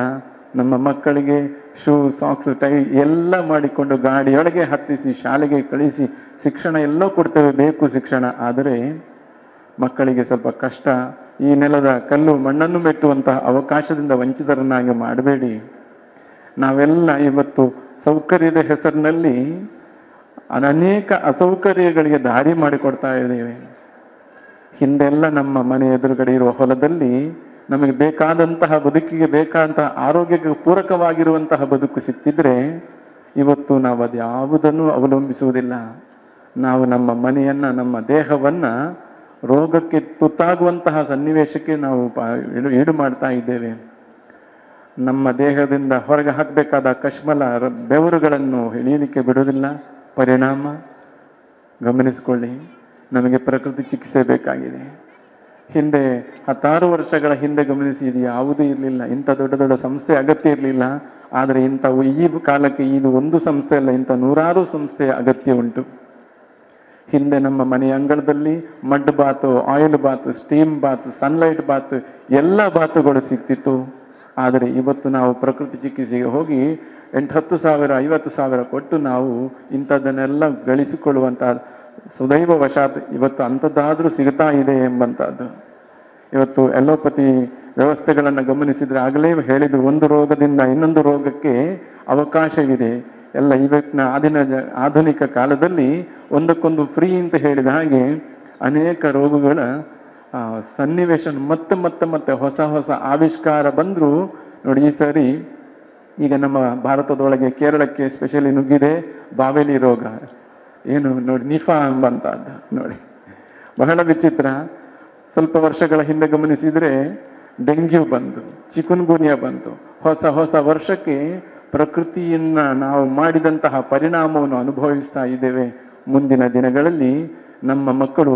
ನಮ್ಮ ಮಕ್ಕಳಿಗೆ ಶೂ, ಸಾಕ್ಸ್, ಟೈ ಎಲ್ಲ ಮಾಡಿಕೊಂಡು ಗಾಡಿಯೊಳಗೆ ಹತ್ತಿಸಿ ಶಾಲೆಗೆ ಕಳಿಸಿ ಶಿಕ್ಷಣ ಎಲ್ಲೋ ಕೊಡ್ತೇವೆ, ಬೇಕು ಶಿಕ್ಷಣ. ಆದರೆ ಮಕ್ಕಳಿಗೆ ಸ್ವಲ್ಪ ಕಷ್ಟ. ಈ ನೆಲದ ಕಲ್ಲು ಮಣ್ಣನ್ನು ಮೆಟ್ಟುವಂತಹ ಅವಕಾಶದಿಂದ ವಂಚಿತರನ್ನಾಗಿ ಮಾಡಬೇಡಿ. ನಾವೆಲ್ಲ ಇವತ್ತು ಸೌಕರ್ಯದ ಹೆಸರಿನಲ್ಲಿ ಅನೇಕ ಅಸೌಕರ್ಯಗಳಿಗೆ ದಾರಿ ಮಾಡಿಕೊಡ್ತಾ ಇದ್ದೇವೆ. ಹಿಂದೆಲ್ಲ ನಮ್ಮ ಮನೆ ಎದುರುಗಡೆ ಇರುವ ಹೊಲದಲ್ಲಿ ನಮಗೆ ಬೇಕಾದಂತಹ ಬದುಕಿಗೆ ಬೇಕಾದಂತಹ ಆರೋಗ್ಯಕ್ಕೆ ಪೂರಕವಾಗಿರುವಂತಹ ಬದುಕು ಸಿಕ್ತಿದ್ರೆ, ಇವತ್ತು ನಾವು ಅದು ಯಾವುದನ್ನು ಅವಲಂಬಿಸುವುದಿಲ್ಲ. ನಾವು ನಮ್ಮ ಮನೆಯನ್ನು, ನಮ್ಮ ದೇಹವನ್ನು ರೋಗಕ್ಕೆ ತುತ್ತಾಗುವಂತಹ ಸನ್ನಿವೇಶಕ್ಕೆ ನಾವು ಈಡು ಮಾಡ್ತಾ ಇದ್ದೇವೆ. ನಮ್ಮ ದೇಹದಿಂದ ಹೊರಗೆ ಹಾಕಬೇಕಾದ ಕಶ್ಮಲ ಬೆವರುಗಳನ್ನು ಇಳಿಯಲಿಕ್ಕೆ ಬಿಡೋದಿಲ್ಲ. ಪರಿಣಾಮ ಗಮನಿಸ್ಕೊಳ್ಳಿ, ನಮಗೆ ಪ್ರಕೃತಿ ಚಿಕಿತ್ಸೆ ಬೇಕಾಗಿದೆ. ಹಿಂದೆ 10 ವರ್ಷಗಳ ಹಿಂದೆ ಗಮನಿಸಿ, ಇದು ಯಾವುದೂ ಇರಲಿಲ್ಲ, ಇಂಥ ದೊಡ್ಡ ದೊಡ್ಡ ಸಂಸ್ಥೆ ಅಗತ್ಯ ಇರಲಿಲ್ಲ. ಆದರೆ ಇಂಥವು ಈ ಕಾಲಕ್ಕೆ ಇದು ಒಂದು ಸಂಸ್ಥೆ ಅಲ್ಲ, ಇಂಥ 100 ಸಂಸ್ಥೆಯ ಅಗತ್ಯ ಉಂಟು. ಹಿಂದೆ ನಮ್ಮ ಮನೆಯ ಅಂಗಳದಲ್ಲಿ mud bath, oil bath, steam bath, sunlight bath ಎಲ್ಲ ಬಾತುಗಳು ಸಿಗ್ತಿತ್ತು. ಆದರೆ ಇವತ್ತು ನಾವು ಪ್ರಕೃತಿ ಚಿಕಿತ್ಸೆಗೆ ಹೋಗಿ 8-10 ಸಾವಿರ 50 ಸಾವಿರ ಕೊಟ್ಟು ನಾವು ಇಂಥದ್ದನ್ನೆಲ್ಲ ಗಳಿಸಿಕೊಳ್ಳುವಂಥ ಸದೈವ ವಶಾತ್ ಇವತ್ತು ಅಂಥದ್ದಾದರೂ ಸಿಗ್ತಾ ಇದೆ ಎಂಬಂಥದ್ದು. ಇವತ್ತು ಎಲೋಪತಿ ವ್ಯವಸ್ಥೆಗಳನ್ನು ಗಮನಿಸಿದರೆ ಆಗಲೇ ಹೇಳಿದ್ರು, ಒಂದು ರೋಗದಿಂದ ಇನ್ನೊಂದು ರೋಗಕ್ಕೆ ಅವಕಾಶವಿದೆ. ಎಲ್ಲ ಇವತ್ತಿನ ಆಧುನಿಕ ಕಾಲದಲ್ಲಿ ಒಂದಕ್ಕೊಂದು ಫ್ರೀ ಅಂತ ಹೇಳಿದ ಹಾಗೆ ಅನೇಕ ರೋಗಗಳ ಸನ್ನಿವೇಶ ಮತ್ತೆ ಮತ್ತೆ ಮತ್ತೆ ಹೊಸ ಹೊಸ ಆವಿಷ್ಕಾರ ಬಂದರೂ ನೋಡಿ. ಈ ಸರಿ ಈಗ ನಮ್ಮ ಭಾರತದೊಳಗೆ ಕೇರಳಕ್ಕೆ ಸ್ಪೆಷಲಿ ನುಗ್ಗಿದೆ ಬಾವೆಲಿ ರೋಗ. ಏನು ನೋಡಿ, ನಿಫಾ ಎಂಬಂತದ್ದು ನೋಡಿ, ಬಹಳ ವಿಚಿತ್ರ. ಸ್ವಲ್ಪ ವರ್ಷಗಳ ಹಿಂದೆ ಗಮನಿಸಿದರೆ ಡೆಂಗ್ಯೂ ಬಂತು, ಚಿಕುನ್ಗುನ್ಯಾ ಬಂತು. ಹೊಸ ಹೊಸ ವರ್ಷಕ್ಕೆ ಪ್ರಕೃತಿಯನ್ನು ನಾವು ಮಾಡಿದಂತಹ ಪರಿಣಾಮವನ್ನು ಅನುಭವಿಸ್ತಾ ಇದ್ದೇವೆ. ಮುಂದಿನ ದಿನಗಳಲ್ಲಿ ನಮ್ಮ ಮಕ್ಕಳು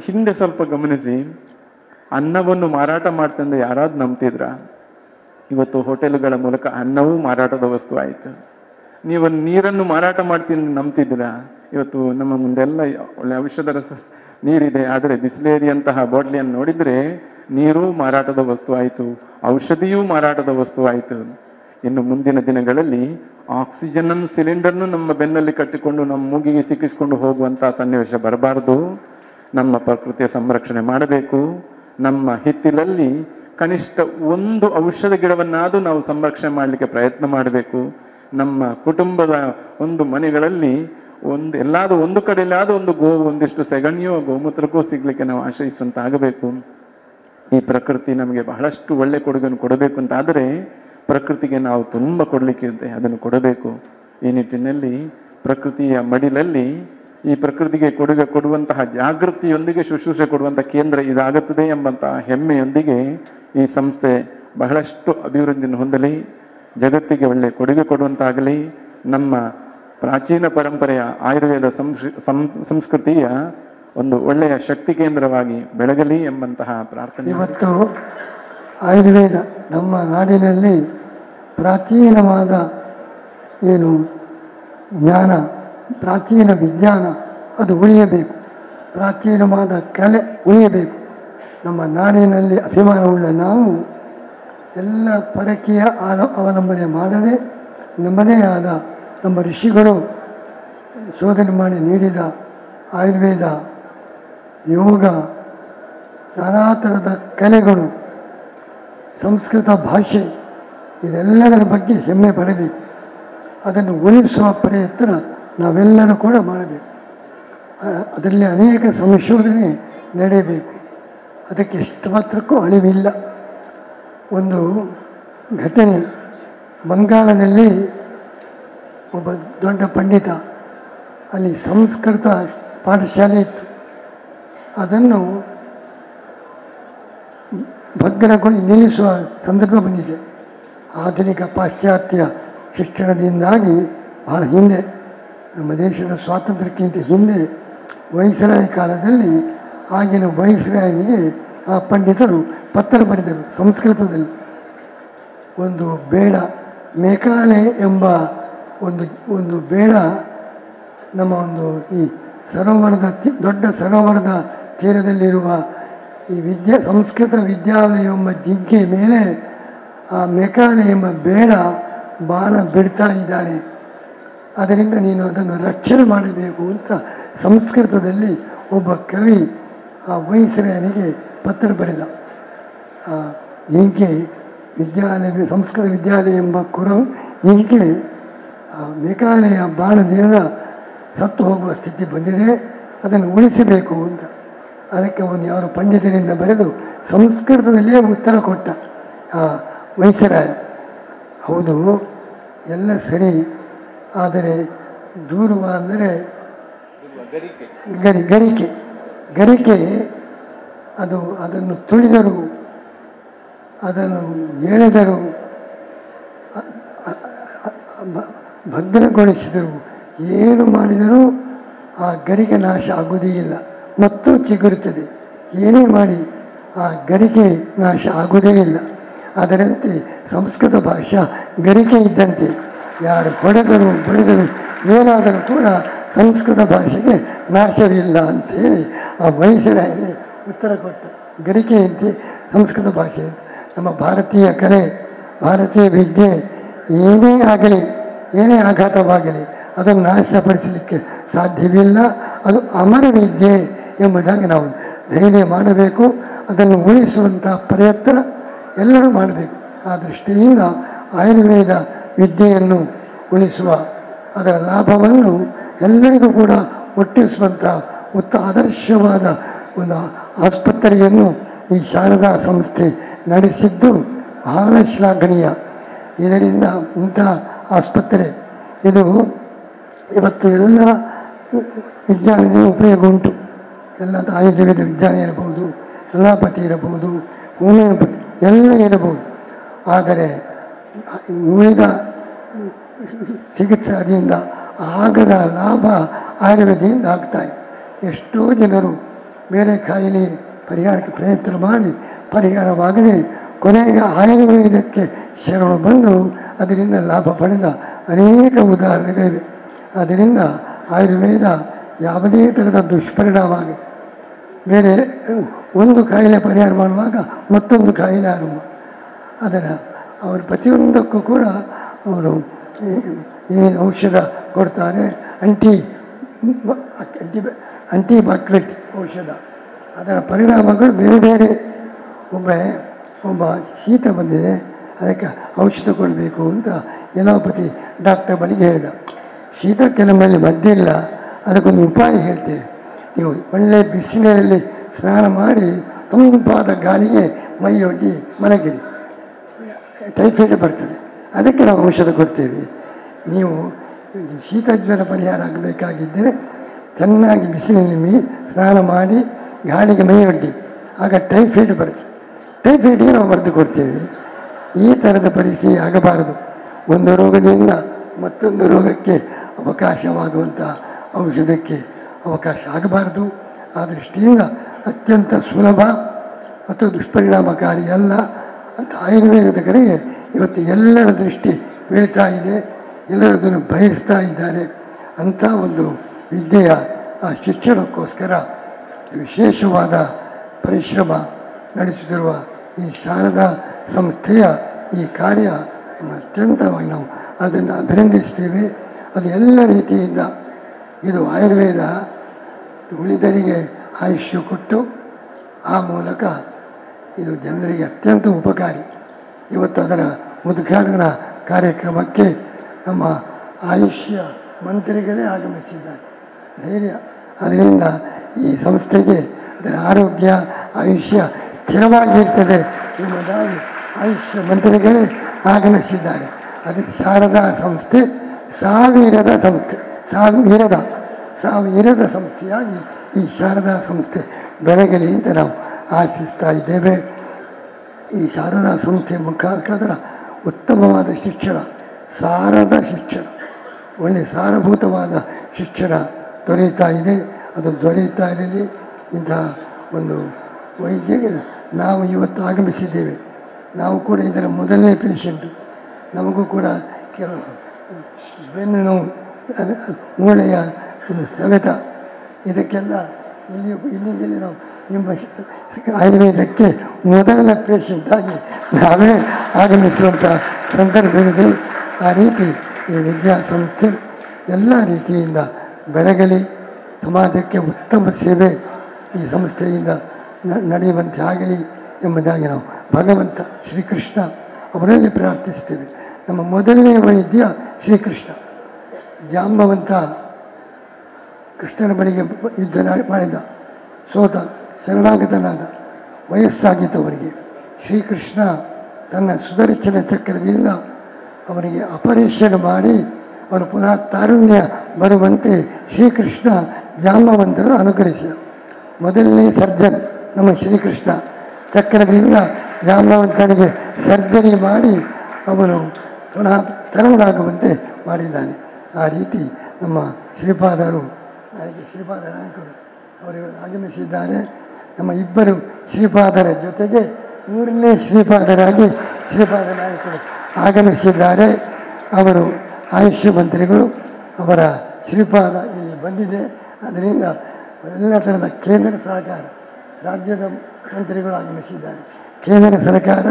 ಹಿಂದೆ ಸ್ವಲ್ಪ ಗಮನಿಸಿ, ಅನ್ನವನ್ನು ಮಾರಾಟ ಮಾಡ್ತಂದ್ರೆ ಯಾರಾದ್ರು ನಂಬ್ತಿದ್ರ? ಇವತ್ತು ಹೋಟೆಲ್ಗಳ ಮೂಲಕ ಅನ್ನವೂ ಮಾರಾಟದ ವಸ್ತು ಆಯಿತು. ನೀವು ನೀರನ್ನು ಮಾರಾಟ ಮಾಡ್ತೀನಿ ನಂಬ್ತಿದ್ದೀರಾ? ಇವತ್ತು ನಮ್ಮ ಮುಂದೆಲ್ಲ ಒಳ್ಳೆ ಔಷಧ ರಸ ನೀರಿದೆ, ಆದರೆ ಬಿಸ್ಲೇರಿಯಂತಹ ಬಾಟ್ಲಿಯನ್ನು ನೋಡಿದರೆ ನೀರು ಮಾರಾಟದ ವಸ್ತು ಆಯಿತು, ಔಷಧಿಯೂ ಮಾರಾಟದ ವಸ್ತು ಆಯಿತು. ಇನ್ನು ಮುಂದಿನ ದಿನಗಳಲ್ಲಿ ಆಕ್ಸಿಜನ್ ಸಿಲಿಂಡರ್ನು ನಮ್ಮ ಬೆನ್ನಲ್ಲಿ ಕಟ್ಟಿಕೊಂಡು ನಮ್ಮ ಮೂಗಿಗೆ ಸಿಕ್ಕಿಸ್ಕೊಂಡು ಹೋಗುವಂಥ ಸನ್ನಿವೇಶ ಬರಬಾರ್ದು. ನಮ್ಮ ಪ್ರಕೃತಿಯ ಸಂರಕ್ಷಣೆ ಮಾಡಬೇಕು. ನಮ್ಮ ಹಿತ್ತಿಲಲ್ಲಿ ಕನಿಷ್ಠ ಒಂದು ಔಷಧ ಗಿಡವನ್ನಾದರೂ ನಾವು ಸಂರಕ್ಷಣೆ ಮಾಡಲಿಕ್ಕೆ ಪ್ರಯತ್ನ ಮಾಡಬೇಕು. ನಮ್ಮ ಕುಟುಂಬದ ಒಂದು ಮನೆಗಳಲ್ಲಿ ಎಲ್ಲಾದರೂ ಒಂದು ಕಡೆಯಲ್ಲಾದರೂ ಒಂದು ಒಂದಿಷ್ಟು ಸೆಗಣಿಯೋ ಗೋಮೂತ್ರಕ್ಕೂ ಸಿಗಲಿಕ್ಕೆ ನಾವು ಆಶ್ರಯಿಸುವಂತಾಗಬೇಕು. ಈ ಪ್ರಕೃತಿ ನಮಗೆ ಬಹಳಷ್ಟು ಒಳ್ಳೆ ಕೊಡುಗೆಯನ್ನು ಕೊಡಬೇಕು ಅಂತಾದರೆ ಪ್ರಕೃತಿಗೆ ನಾವು ತುಂಬ ಕೊಡಲಿಕ್ಕೆ ಇದೆ, ಅದನ್ನು ಕೊಡಬೇಕು. ಈ ನಿಟ್ಟಿನಲ್ಲಿ ಪ್ರಕೃತಿಯ ಮಡಿಲಲ್ಲಿ ಈ ಪ್ರಕೃತಿಗೆ ಕೊಡುಗೆ ಕೊಡುವಂತಹ ಜಾಗೃತಿಯೊಂದಿಗೆ ಶುಶ್ರೂಷೆ ಕೊಡುವಂಥ ಕೇಂದ್ರ ಇದಾಗುತ್ತದೆ ಎಂಬಂತಹ ಹೆಮ್ಮೆಯೊಂದಿಗೆ ಈ ಸಂಸ್ಥೆ ಬಹಳಷ್ಟು ಅಭಿವೃದ್ಧಿಯನ್ನು ಹೊಂದಲಿ, ಜಗತ್ತಿಗೆ ಒಳ್ಳೆಯ ಕೊಡುಗೆ ಕೊಡುವಂತಾಗಲಿ, ನಮ್ಮ ಪ್ರಾಚೀನ ಪರಂಪರೆಯ ಆಯುರ್ವೇದ ಸಂಸ್ಕೃತಿಯ ಒಂದು ಒಳ್ಳೆಯ ಶಕ್ತಿ ಕೇಂದ್ರವಾಗಿ ಬೆಳಗಲಿ ಎಂಬಂತಹ ಪ್ರಾರ್ಥನೆ. ಇವತ್ತು ಆಯುರ್ವೇದ ನಮ್ಮ ನಾಡಿನಲ್ಲಿ ಪ್ರಾಚೀನವಾದ ಏನು ಜ್ಞಾನ, ಪ್ರಾಚೀನ ವಿಜ್ಞಾನ ಅದು ಉಳಿಯಬೇಕು, ಪ್ರಾಚೀನವಾದ ಕಲೆ ಉಳಿಯಬೇಕು. ನಮ್ಮ ನಾಡಿನಲ್ಲಿ ಅಭಿಮಾನವುಳ್ಳ ನಾವು ಎಲ್ಲ ಪರಕೀಯ ಅವಲಂಬನೆ ಮಾಡದೆ ನಮ್ಮದೇ ಆದ ನಮ್ಮ ಋಷಿಗಳು ಶೋಧನೆ ಮಾಡಿ ನೀಡಿದ ಆಯುರ್ವೇದ, ಯೋಗ, ನಾನಾ ಥರದ ಕಲೆಗಳು, ಸಂಸ್ಕೃತ ಭಾಷೆ ಇದೆಲ್ಲದರ ಬಗ್ಗೆ ಹೆಮ್ಮೆ ಪಡಬೇಕು. ಅದನ್ನು ಉಳಿಸುವ ಪ್ರಯತ್ನ ನಾವೆಲ್ಲರೂ ಕೂಡ ಮಾಡಬೇಕು. ಅದರಲ್ಲಿ ಅನೇಕ ಸಂಶೋಧನೆ ನಡೆಯಬೇಕು. ಅದಕ್ಕೆ ಎಷ್ಟು ಮಾತ್ರಕ್ಕೂ ಅಳಿವಿಲ್ಲ. ಒಂದು ಘಟನೆ, ಬಂಗಾಳದಲ್ಲಿ ಒಬ್ಬ ದೊಡ್ಡ ಪಂಡಿತ, ಅಲ್ಲಿ ಸಂಸ್ಕೃತ ಪಾಠಶಾಲೆ ಇತ್ತು, ಅದನ್ನು ಭಗ್ನಗೊಳಿಸಿ ನಿಲ್ಲಿಸುವ ಸಂದರ್ಭ ಬಂದಿದೆ. ಆಧುನಿಕ ಪಾಶ್ಚಾತ್ಯ ಶಿಕ್ಷಣದಿಂದಾಗಿ ಬಹಳ ಹಿಂದೆ, ನಮ್ಮ ದೇಶದ ಸ್ವಾತಂತ್ರ್ಯಕ್ಕಿಂತ ಹಿಂದೆ ವೈಸ್ರಾಯ್ ಕಾಲದಲ್ಲಿ ಆಗಿನ ವೈಸ್ರಾಯನಿಗೆ ಆ ಪಂಡಿತರು ಪತ್ರ ಬರೆದರು ಸಂಸ್ಕೃತದಲ್ಲಿ. ಒಂದು ಬೇಡ, ಮೇಕಾಲೆ ಎಂಬ ಒಂದು ಬೇಡ ನಮ್ಮ ಒಂದು ಈ ಸರೋವರದ ದೊಡ್ಡ ಸರೋವರದ ತೀರದಲ್ಲಿರುವ ಈ ಸಂಸ್ಕೃತ ವಿದ್ಯಾಲಯ ಎಂಬ ಜಿಂಕೆ ಮೇಲೆ ಆ ಮೇಕಾಲೆ ಎಂಬ ಬೇಡ ಬಾಣ ಬಿಡ್ತಾ ಇದ್ದಾನೆ, ಅದರಿಂದ ನೀನು ಅದನ್ನು ರಕ್ಷಣೆ ಮಾಡಬೇಕು ಅಂತ ಸಂಸ್ಕೃತದಲ್ಲಿ ಒಬ್ಬ ಕವಿ ಆ ವೈಸ್ರಾಯನಿಗೆ ಪತ್ರ ಬರೆದ. ಆ ಜಿಂಕೆ ವಿದ್ಯಾಲಯ, ಸಂಸ್ಕೃತ ವಿದ್ಯಾಲಯ ಎಂಬ ಜಿಂಕೆ ಆ ಮೇಕಾಲೆಯ ಬಾಣದಿಂದ ಸತ್ತು ಹೋಗುವ ಸ್ಥಿತಿ ಬಂದಿದೆ, ಅದನ್ನು ಉಳಿಸಬೇಕು ಅಂತ. ಅದಕ್ಕೆ ಅವನು ಯಾರು ಪಂಡಿತರಿಂದ ಬರೆದು ಸಂಸ್ಕೃತದಲ್ಲೇ ಉತ್ತರ ಕೊಟ್ಟ ಆ ವೈಸ್ರಾಯ. ಹೌದು, ಎಲ್ಲ ಸರಿ, ಆದರೆ ದೂರುವ ಅಂದರೆ ಗರಿಕೆ ಅದನ್ನು ತುಳಿದರು, ಅದನ್ನು ಎಳೆದರು, ಭಗ್ನಗೊಳಿಸಿದರು. ಏನು ಮಾಡಿದರೂ ಆ ಗರಿಕೆ ನಾಶ ಆಗುವುದೇ ಇಲ್ಲ, ಮತ್ತು ಚಿಗುರುತ್ತದೆ. ಏನೇ ಮಾಡಿ ಆ ಗರಿಕೆ ನಾಶ ಆಗುವುದೇ ಇಲ್ಲ. ಅದರಂತೆ ಸಂಸ್ಕೃತ ಭಾಷಾ ಗರಿಕೆ ಇದ್ದಂತೆ, ಯಾರು ಹೊಡೆದರು ಬಡಿದರು ಏನಾದರೂ ಕೂಡ ಸಂಸ್ಕೃತ ಭಾಷೆಗೆ ನಾಶವಿಲ್ಲ ಅಂಥೇಳಿ ಆ ವೈಸ್ರಾಯನೇ ಉತ್ತರ ಕೊಟ್ಟ. ಗರಿಕೆಯಂತೆ ಸಂಸ್ಕೃತ ಭಾಷೆ. ನಮ್ಮ ಭಾರತೀಯ ಕಲೆ, ಭಾರತೀಯ ವಿದ್ಯೆ ಏನೇ ಆಗಲಿ, ಏನೇ ಆಘಾತವಾಗಲಿ ಅದನ್ನು ನಾಶಪಡಿಸಲಿಕ್ಕೆ ಸಾಧ್ಯವಿಲ್ಲ. ಅದು ಅಮರ ವಿದ್ಯೆ ಎಂಬುದಾಗಿ ನಾವು ಧೈರ್ಯ ಮಾಡಬೇಕು. ಅದನ್ನು ಉಳಿಸುವಂಥ ಪ್ರಯತ್ನ ಎಲ್ಲರೂ ಮಾಡಬೇಕು. ಆ ದೃಷ್ಟಿಯಿಂದ ಆಯುರ್ವೇದ ವಿದ್ಯೆಯನ್ನು ಉಳಿಸುವ ಅದರ ಲಾಭವನ್ನು ಎಲ್ಲರಿಗೂ ಕೂಡ ಮುಟ್ಟಿಸುವಂಥ ಆದರ್ಶವಾದ ಒಂದು ಆಸ್ಪತ್ರೆಯನ್ನು ಈ ಶಾರದಾ ಸಂಸ್ಥೆ ನಡೆಸಿದ್ದು ಬಹಳ ಶ್ಲಾಘನೀಯ. ಇದರಿಂದ ಇಂಥ ಆಸ್ಪತ್ರೆ ಇದು ಇವತ್ತು ಎಲ್ಲ ವಿಜ್ಞಾನದಿಂದ ಉಪಯೋಗ ಉಂಟು. ಎಲ್ಲ ಆಯುರ್ವೇದ ವಿಜ್ಞಾನ ಇರಬಹುದು, ಅಲೋಪತಿ ಇರಬಹುದು, ಹೋಮಿಯೋಪತಿ ಎಲ್ಲ ಇರಬಹುದು. ಆದರೆ ಉಳಿದ ಚಿಕಿತ್ಸಾದಿಂದ ಆಗದ ಲಾಭ ಆಯುರ್ವೇದದಿಂದ ಆಗ್ತಾಯಿದೆ. ಎಷ್ಟೋ ಜನರು ಬೇರೆ ಕಾಯಿಲೆ ಪರಿಹಾರಕ್ಕೆ ಪ್ರಯತ್ನ ಮಾಡಿ ಪರಿಹಾರವಾಗದೆ ಕೊನೆಗೆ ಆಯುರ್ವೇದಕ್ಕೆ ಶರಣು ಬಂದು ಅದರಿಂದ ಲಾಭ ಪಡೆದ ಅನೇಕ ಉದಾಹರಣೆಗಳಿವೆ. ಅದರಿಂದ ಆಯುರ್ವೇದ ಯಾವುದೇ ಥರದ ದುಷ್ಪರಿಣಾಮ ಆಗಿದೆ. ಬೇರೆ ಒಂದು ಕಾಯಿಲೆ ಪರಿಹಾರ ಮಾಡುವಾಗ ಮತ್ತೊಂದು ಕಾಯಿಲೆ ಆರಂಭ. ಅವರು ಪ್ರತಿಯೊಂದಕ್ಕೂ ಕೂಡ ಅವರು ಏನೇನು ಔಷಧ ಕೊಡ್ತಾರೆ, ಆಂಟಿಬಾಕ್ಟೀರಿಯಲ್ ಔಷಧ, ಅದರ ಪರಿಣಾಮಗಳು ಬೇರೆ ಬೇರೆ. ಒಬ್ಬ ಶೀತ ಬಂದಿದೆ, ಅದಕ್ಕೆ ಔಷಧ ಕೊಡಬೇಕು ಅಂತ ಎಲೋಪತಿ ಡಾಕ್ಟರ್ ಬಳಿಗೆ ಹೇಳಿದ. ಶೀತಕ್ಕೆ ನಮ್ಮಲ್ಲಿ ಮದ್ದಿಲ್ಲ, ಅದಕ್ಕೊಂದು ಉಪಾಯ ಹೇಳ್ತೇವೆ. ನೀವು ಒಳ್ಳೆಯ ಬಿಸಿಲಿನಲ್ಲಿ ಸ್ನಾನ ಮಾಡಿ ತಂಪಾದ ಗಾಳಿಗೆ ಮೈಯೊಡ್ಡಿ ಮಲಗಿರಿ, ಟೈಫಾಯ್ಡ್ ಬರ್ತದೆ, ಅದಕ್ಕೆ ನಾವು ಔಷಧ ಕೊಡ್ತೇವೆ. ನೀವು ಶೀತ ಜ್ವರ ಪರಿಹಾರ ಆಗಬೇಕಾಗಿದ್ದರೆ ಚೆನ್ನಾಗಿ ಬಿಸಿಲಿನಲ್ಲಿ ಸ್ನಾನ ಮಾಡಿ ಗಾಳಿಗೆ ಮೈಯೊಡ್ಡಿ, ಆಗ ಟೈಫಾಯ್ಡ್ ಬರ್ತದೆ. ಟೈಫಾಯ್ಡ್ಗೆ ನಾವು ಬರೆದು ಕೊಡ್ತೇವೆ. ಈ ಥರದ ಪರಿಸ್ಥಿತಿ ಆಗಬಾರದು. ಒಂದು ರೋಗದಿಂದ ಮತ್ತೊಂದು ರೋಗಕ್ಕೆ ಅವಕಾಶವಾಗುವಂಥ ಔಷಧಕ್ಕೆ ಅವಕಾಶ ಆಗಬಾರದು. ಆ ದೃಷ್ಟಿಯಿಂದ ಅತ್ಯಂತ ಸುಲಭ ಮತ್ತು ದುಷ್ಪರಿಣಾಮಕಾರಿ ಅಲ್ಲ ಅಂತ ಆಯುರ್ವೇದದ ಕಡೆಗೆ ಇವತ್ತು ಎಲ್ಲರ ದೃಷ್ಟಿ ಬೀಳ್ತಾ ಇದೆ. ಎಲ್ಲರೂ ಅದನ್ನು ಬಯಸ್ತಾ ಇದ್ದಾರೆ. ಅಂಥ ಒಂದು ವಿದ್ಯೆಯ ಆ ಶಿಕ್ಷಣಕ್ಕೋಸ್ಕರ ವಿಶೇಷವಾದ ಪರಿಶ್ರಮ ನಡೆಸುತ್ತಿರುವ ಈ ಶಾರದಾ ಸಂಸ್ಥೆಯ ಈ ಕಾರ್ಯ ಅತ್ಯಂತವಾಗಿ ನಾವು ಅದನ್ನು ಅಭಿನಂದಿಸ್ತೇವೆ. ಅದು ಎಲ್ಲ ರೀತಿಯಿಂದ ಇದು ಆಯುರ್ವೇದ ಉಳಿದರಿಗೆ ಆಯುಷ್ಯ ಕೊಟ್ಟು ಆ ಮೂಲಕ ಇದು ಜನರಿಗೆ ಅತ್ಯಂತ ಉಪಕಾರಿ. ಇವತ್ತು ಅದರ ಉದ್ಘಾಟನಾ ಕಾರ್ಯಕ್ರಮಕ್ಕೆ ನಮ್ಮ ಆಯುಷ್ಯ ಮಂತ್ರಿಗಳೇ ಆಗಮಿಸಿದ್ದಾರೆ. ಧೈರ್ಯ ಅದರಿಂದ ಈ ಸಂಸ್ಥೆಗೆ ಅದರ ಆರೋಗ್ಯ ಆಯುಷ್ಯ ಸ್ಥಿರವಾಗಿರ್ತದೆ ಎಂಬುದಾಗಿ ಆಯುಷ್ಯ ಮಂತ್ರಿಗಳೇ ಆಗಮಿಸಿದ್ದಾರೆ. ಅದಕ್ಕೆ ಶಾರದಾ ಸಂಸ್ಥೆ ಸಾವಿರದ ಸಂಸ್ಥೆಯಾಗಿ ಈ ಶಾರದಾ ಸಂಸ್ಥೆ ಬೆಳಗಲಿ ಅಂತ ನಾವು ಆಶಿಸ್ತಾ ಇದ್ದೇವೆ. ಈ ಶಾರದಾ ಸಂಸ್ಥೆ ಮುಖಾಂತರ ಉತ್ತಮವಾದ ಶಿಕ್ಷಣ, ಸಾರದ ಶಿಕ್ಷಣ, ಒಳ್ಳೆಯ ಸಾರಭೂತವಾದ ಶಿಕ್ಷಣ ದೊರೆಯುತ್ತಾ ಇದೆ. ಅದು ದೊರೆಯುತ್ತಾ ಇರಲಿ. ಇಂತಹ ಒಂದು ವೈದ್ಯಗೆ ನಾವು ಇವತ್ತು ಆಗಮಿಸಿದ್ದೇವೆ. ನಾವು ಕೂಡ ಇದರ ಮೊದಲನೇ ಪೇಷಂಟು. ನಮಗೂ ಕೂಡ ಕೆಲವು ಬೆನ್ನು ನೋವು, ಮೂಳೆಯ ಒಂದು ಸವೆತ, ಇದಕ್ಕೆಲ್ಲ ಇಲ್ಲಿಂದಲೇ ನಾವು ನಿಮ್ಮ ಆಯುರ್ವೇದಕ್ಕೆ ಮೊದಲ ಪೇಷಂಟಾಗಿ ನಾವೇ ಆಗಮಿಸುವಂಥ ಸಂದರ್ಭವಿದೆ. ಆ ರೀತಿ ಈ ವಿದ್ಯಾಸಂಸ್ಥೆ ಎಲ್ಲ ರೀತಿಯಿಂದ ಬೆಳಗಲಿ, ಸಮಾಜಕ್ಕೆ ಉತ್ತಮ ಸೇವೆ ಈ ಸಂಸ್ಥೆಯಿಂದ ನಡೆಯುವಂತೆ ಆಗಲಿ ಎಂಬುದಾಗಿ ನಾವು ಭಗವಂತ ಶ್ರೀಕೃಷ್ಣ ಅವರಲ್ಲಿ ಪ್ರಾರ್ಥಿಸ್ತೇವೆ. ನಮ್ಮ ಮೊದಲನೇ ವೈದ್ಯ ಶ್ರೀಕೃಷ್ಣ. ಜಾಂಬವಂತ ಕೃಷ್ಣನ ಬಳಿಗೆ ಯುದ್ಧ ಮಾಡಿದ, ಸೋತ, ಶರಣಾಗತನಾದ, ವಯಸ್ಸಾಗಿತ್ತು ಅವರಿಗೆ. ಶ್ರೀಕೃಷ್ಣ ತನ್ನ ಸುದರ್ಶನ ಚಕ್ರದಿಂದ ಅವರಿಗೆ ಆಪರೇಷನ್ ಮಾಡಿ ಅವರು ಪುನಃ ತಾರುಣ್ಯ ಬರುವಂತೆ ಶ್ರೀಕೃಷ್ಣ ಜಾಂಬವಂತರು ಅನುಗ್ರಹಿಸಿದ. ಮೊದಲನೇ ಸರ್ಜನ್ ನಮ್ಮ ಶ್ರೀಕೃಷ್ಣ ಚಕ್ರದಿಂದ ಜಾಂಬವಂತನಿಗೆ ಸರ್ಜರಿ ಮಾಡಿ ಅವನು ಪುನಃ ತರುಣರಾಗುವಂತೆ ಮಾಡಿದ್ದಾನೆ. ಆ ರೀತಿ ನಮ್ಮ ಶ್ರೀಪಾದ ನಾಯಕರು ಅವರು ಆಗಮಿಸಿದ್ದಾರೆ. ನಮ್ಮ ಇಬ್ಬರು ಶ್ರೀಪಾದರ ಜೊತೆಗೆ ಮೂರನೇ ಶ್ರೀಪಾದರಾಗಿ ಶ್ರೀಪಾದ ನಾಯಕರು ಆಗಮಿಸಿದ್ದಾರೆ. ಅವರು ಆಯುಷ್ಯ ಮಂತ್ರಿಗಳು. ಅವರ ಶ್ರೀಪಾದ ಇಲ್ಲಿ ಬಂದಿದೆ. ಅದರಿಂದ ಎಲ್ಲ ಥರದ ಕೇಂದ್ರ ಸರ್ಕಾರ, ರಾಜ್ಯದ ಮಂತ್ರಿಗಳು ಆಗಮಿಸಿದ್ದಾರೆ. ಕೇಂದ್ರ ಸರ್ಕಾರ,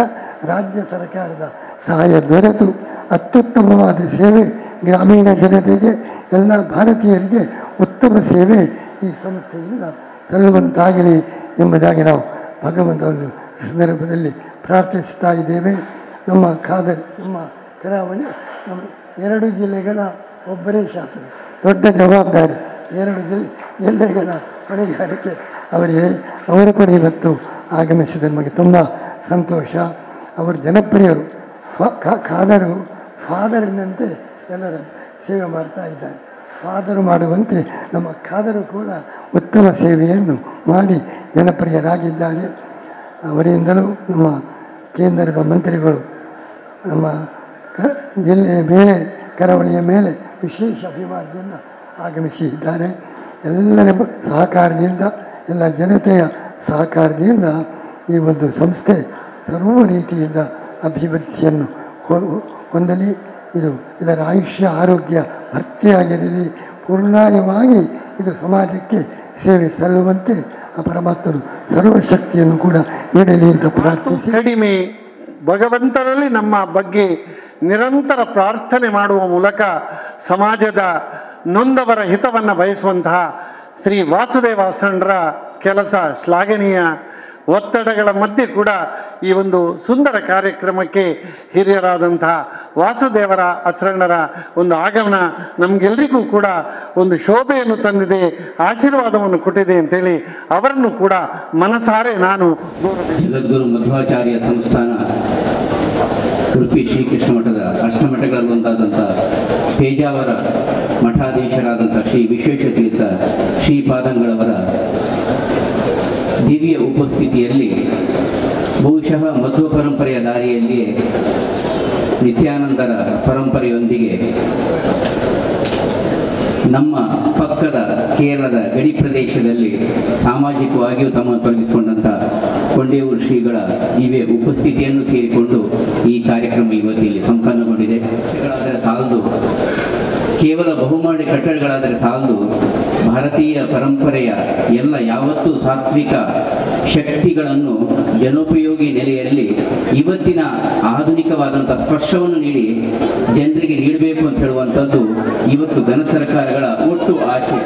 ರಾಜ್ಯ ಸರ್ಕಾರದ ಸಹಾಯ ದೊರೆತು ಅತ್ಯುತ್ತಮವಾದ ಸೇವೆ ಗ್ರಾಮೀಣ ಜನತೆಗೆ ಎಲ್ಲ ಭಾರತೀಯರಿಗೆ ಉತ್ತಮ ಸೇವೆ ಈ ಸಂಸ್ಥೆಯಿಂದ ಸಲ್ಲುವಂತಾಗಲಿ ಎಂಬುದಾಗಿ ನಾವು ಭಗವಂತನನ್ನು ಸಂದರ್ಭದಲ್ಲಿ ಪ್ರಾರ್ಥಿಸ್ತಾ ಇದ್ದೇವೆ. ನಮ್ಮ ಕರಾವಳಿ ನಮ್ಮ 2 ಜಿಲ್ಲೆಗಳ ಒಬ್ಬರೇ ಶಾಸಕ, ದೊಡ್ಡ ಜವಾಬ್ದಾರಿ. 2 ಜಿಲ್ಲೆಗಳ ಹೊಣೆಗಾರಿಕೆ ಅವರಿಗೆ. ಅವರು ಕೂಡ ಇವತ್ತು ಆಗಮಿಸಿದ ನಮಗೆ ತುಂಬ ಸಂತೋಷ. ಅವರು ಜನಪ್ರಿಯರು, ಫಾದರಿನಂತೆ ಎಲ್ಲರ ಸೇವೆ ಮಾಡ್ತಾ ಇದ್ದಾರೆ. ಫಾದರು ಮಾಡುವಂತೆ ನಮ್ಮ ಖಾದರು ಕೂಡ ಉತ್ತಮ ಸೇವೆಯನ್ನು ಮಾಡಿ ಜನಪ್ರಿಯರಾಗಿದ್ದಾರೆ. ಅವರಿಂದಲೂ ನಮ್ಮ ಕೇಂದ್ರದ ಮಂತ್ರಿಗಳು ನಮ್ಮ ಜಿಲ್ಲೆಯ ಮೇಲೆ, ಕರಾವಳಿಯ ಮೇಲೆ ವಿಶೇಷ ಅಭಿಮಾನದಿಂದ ಆಗಮಿಸಿದ್ದಾರೆ. ಎಲ್ಲರ ಸಹಕಾರದಿಂದ, ಎಲ್ಲ ಜನತೆಯ ಸಹಕಾರದಿಂದ ಈ ಒಂದು ಸಂಸ್ಥೆ ಸರ್ವ ರೀತಿಯಿಂದ ಅಭಿವೃದ್ಧಿಯನ್ನು ಹೊಂದಲಿ. ಇದರ ಆಯುಷ್ಯ ಆರೋಗ್ಯ ಭರ್ತಿಯಾಗಿರಲಿ. ಪೂರ್ಣಾಯವಾಗಿ ಇದು ಸಮಾಜಕ್ಕೆ ಸೇವೆ ಸಲ್ಲುವಂತೆ ಆ ಪರಮಾತ್ಮನು ಸರ್ವಶಕ್ತಿಯನ್ನು ಕೂಡ ನೀಡಲಿ ಅಂತ ಪ್ರಾರ್ಥಿಸಿ, ಕಡಿಮೆ ಭಗವಂತರಲ್ಲಿ ನಮ್ಮ ಬಗ್ಗೆ ನಿರಂತರ ಪ್ರಾರ್ಥನೆ ಮಾಡುವ ಮೂಲಕ ಸಮಾಜದ ನೊಂದವರ ಹಿತವನ್ನು ಬಯಸುವಂತಹ ಶ್ರೀ ವಾಸುದೇವ ಅಸ್ರಣ್ಣರ ಕೆಲಸ ಶ್ಲಾಘನೀಯ. ಒತ್ತಡಗಳ ಮಧ್ಯೆ ಕೂಡ ಈ ಒಂದು ಸುಂದರ ಕಾರ್ಯಕ್ರಮಕ್ಕೆ ಹಿರಿಯರಾದಂತಹ ವಾಸುದೇವರ ಅಸ್ರಣ್ಣರ ಒಂದು ಆಗಮನ ನಮಗೆಲ್ಲರಿಗೂ ಕೂಡ ಒಂದು ಶೋಭೆಯನ್ನು ತಂದಿದೆ, ಆಶೀರ್ವಾದವನ್ನು ಕೊಟ್ಟಿದೆ ಅಂತೇಳಿ ಅವರನ್ನು ಕೂಡ ಮನಸಾರೆ ನಾನು ಜಗದ್ಗುರು ಮಧ್ವಾಚಾರ್ಯ ಸಂಸ್ಥಾನ ಉಡುಪಿ ಶ್ರೀಕೃಷ್ಣ ಮಠದ ಅಷ್ಟಮಠಗಳಲ್ಲೊಂದಾದಂಥ ಪೇಜಾವರ ಮಠಾಧೀಶರಾದಂಥ ಶ್ರೀ ವಿಶ್ವೇಶತೀರ್ಥ ಶ್ರೀಪಾದಂಗಳವರ ದಿವ್ಯ ಉಪಸ್ಥಿತಿಯಲ್ಲಿ ಬಹುಶಃ ಮಧ್ವ ಪರಂಪರೆಯ ದಾರಿಯಲ್ಲಿಯೇ ನಿತ್ಯಾನಂದರ ಪರಂಪರೆಯೊಂದಿಗೆ ನಮ್ಮ ಪಕ್ಕದ ಕೇರಳದ ಗಡಿ ಪ್ರದೇಶದಲ್ಲಿ ಸಾಮಾಜಿಕವಾಗಿಯೂ ತಮ್ಮನ್ನು ತೊಡಗಿಸಿಕೊಂಡಂಥ ಕೊಂಡೇವೂರು ಶ್ರೀಗಳ ದಿವ್ಯ ಉಪಸ್ಥಿತಿಯನ್ನು ಸೇರಿಕೊಂಡು ಈ ಕಾರ್ಯಕ್ರಮ ಇವತ್ತಿಲ್ಲಿ ಸಂಪನ್ನಗೊಂಡಿದೆ. ಕಟ್ಟಡಗಳಾದರೆ ಸಾಲದು, ಕೇವಲ ಬಹುಮಾಡಿ ಕಟ್ಟಡಗಳಾದರೆ ಸಾಲದು, ಭಾರತೀಯ ಪರಂಪರೆಯ ಎಲ್ಲ ಯಾವತ್ತೂ ಸಾತ್ವಿಕ ಶಕ್ತಿಗಳನ್ನು ಜನೋಪಯೋಗಿ ನೆಲೆಯಲ್ಲಿ ಇವತ್ತಿನ ಆಧುನಿಕವಾದಂಥ ಸ್ಪರ್ಶವನ್ನು ನೀಡಿ ಜನರಿಗೆ ನೀಡಬೇಕು ಅಂತ ಹೇಳುವಂಥದ್ದು ಇವತ್ತು ಘನ ಸರ್ಕಾರಗಳ ಒಟ್ಟು ಆಶಯ.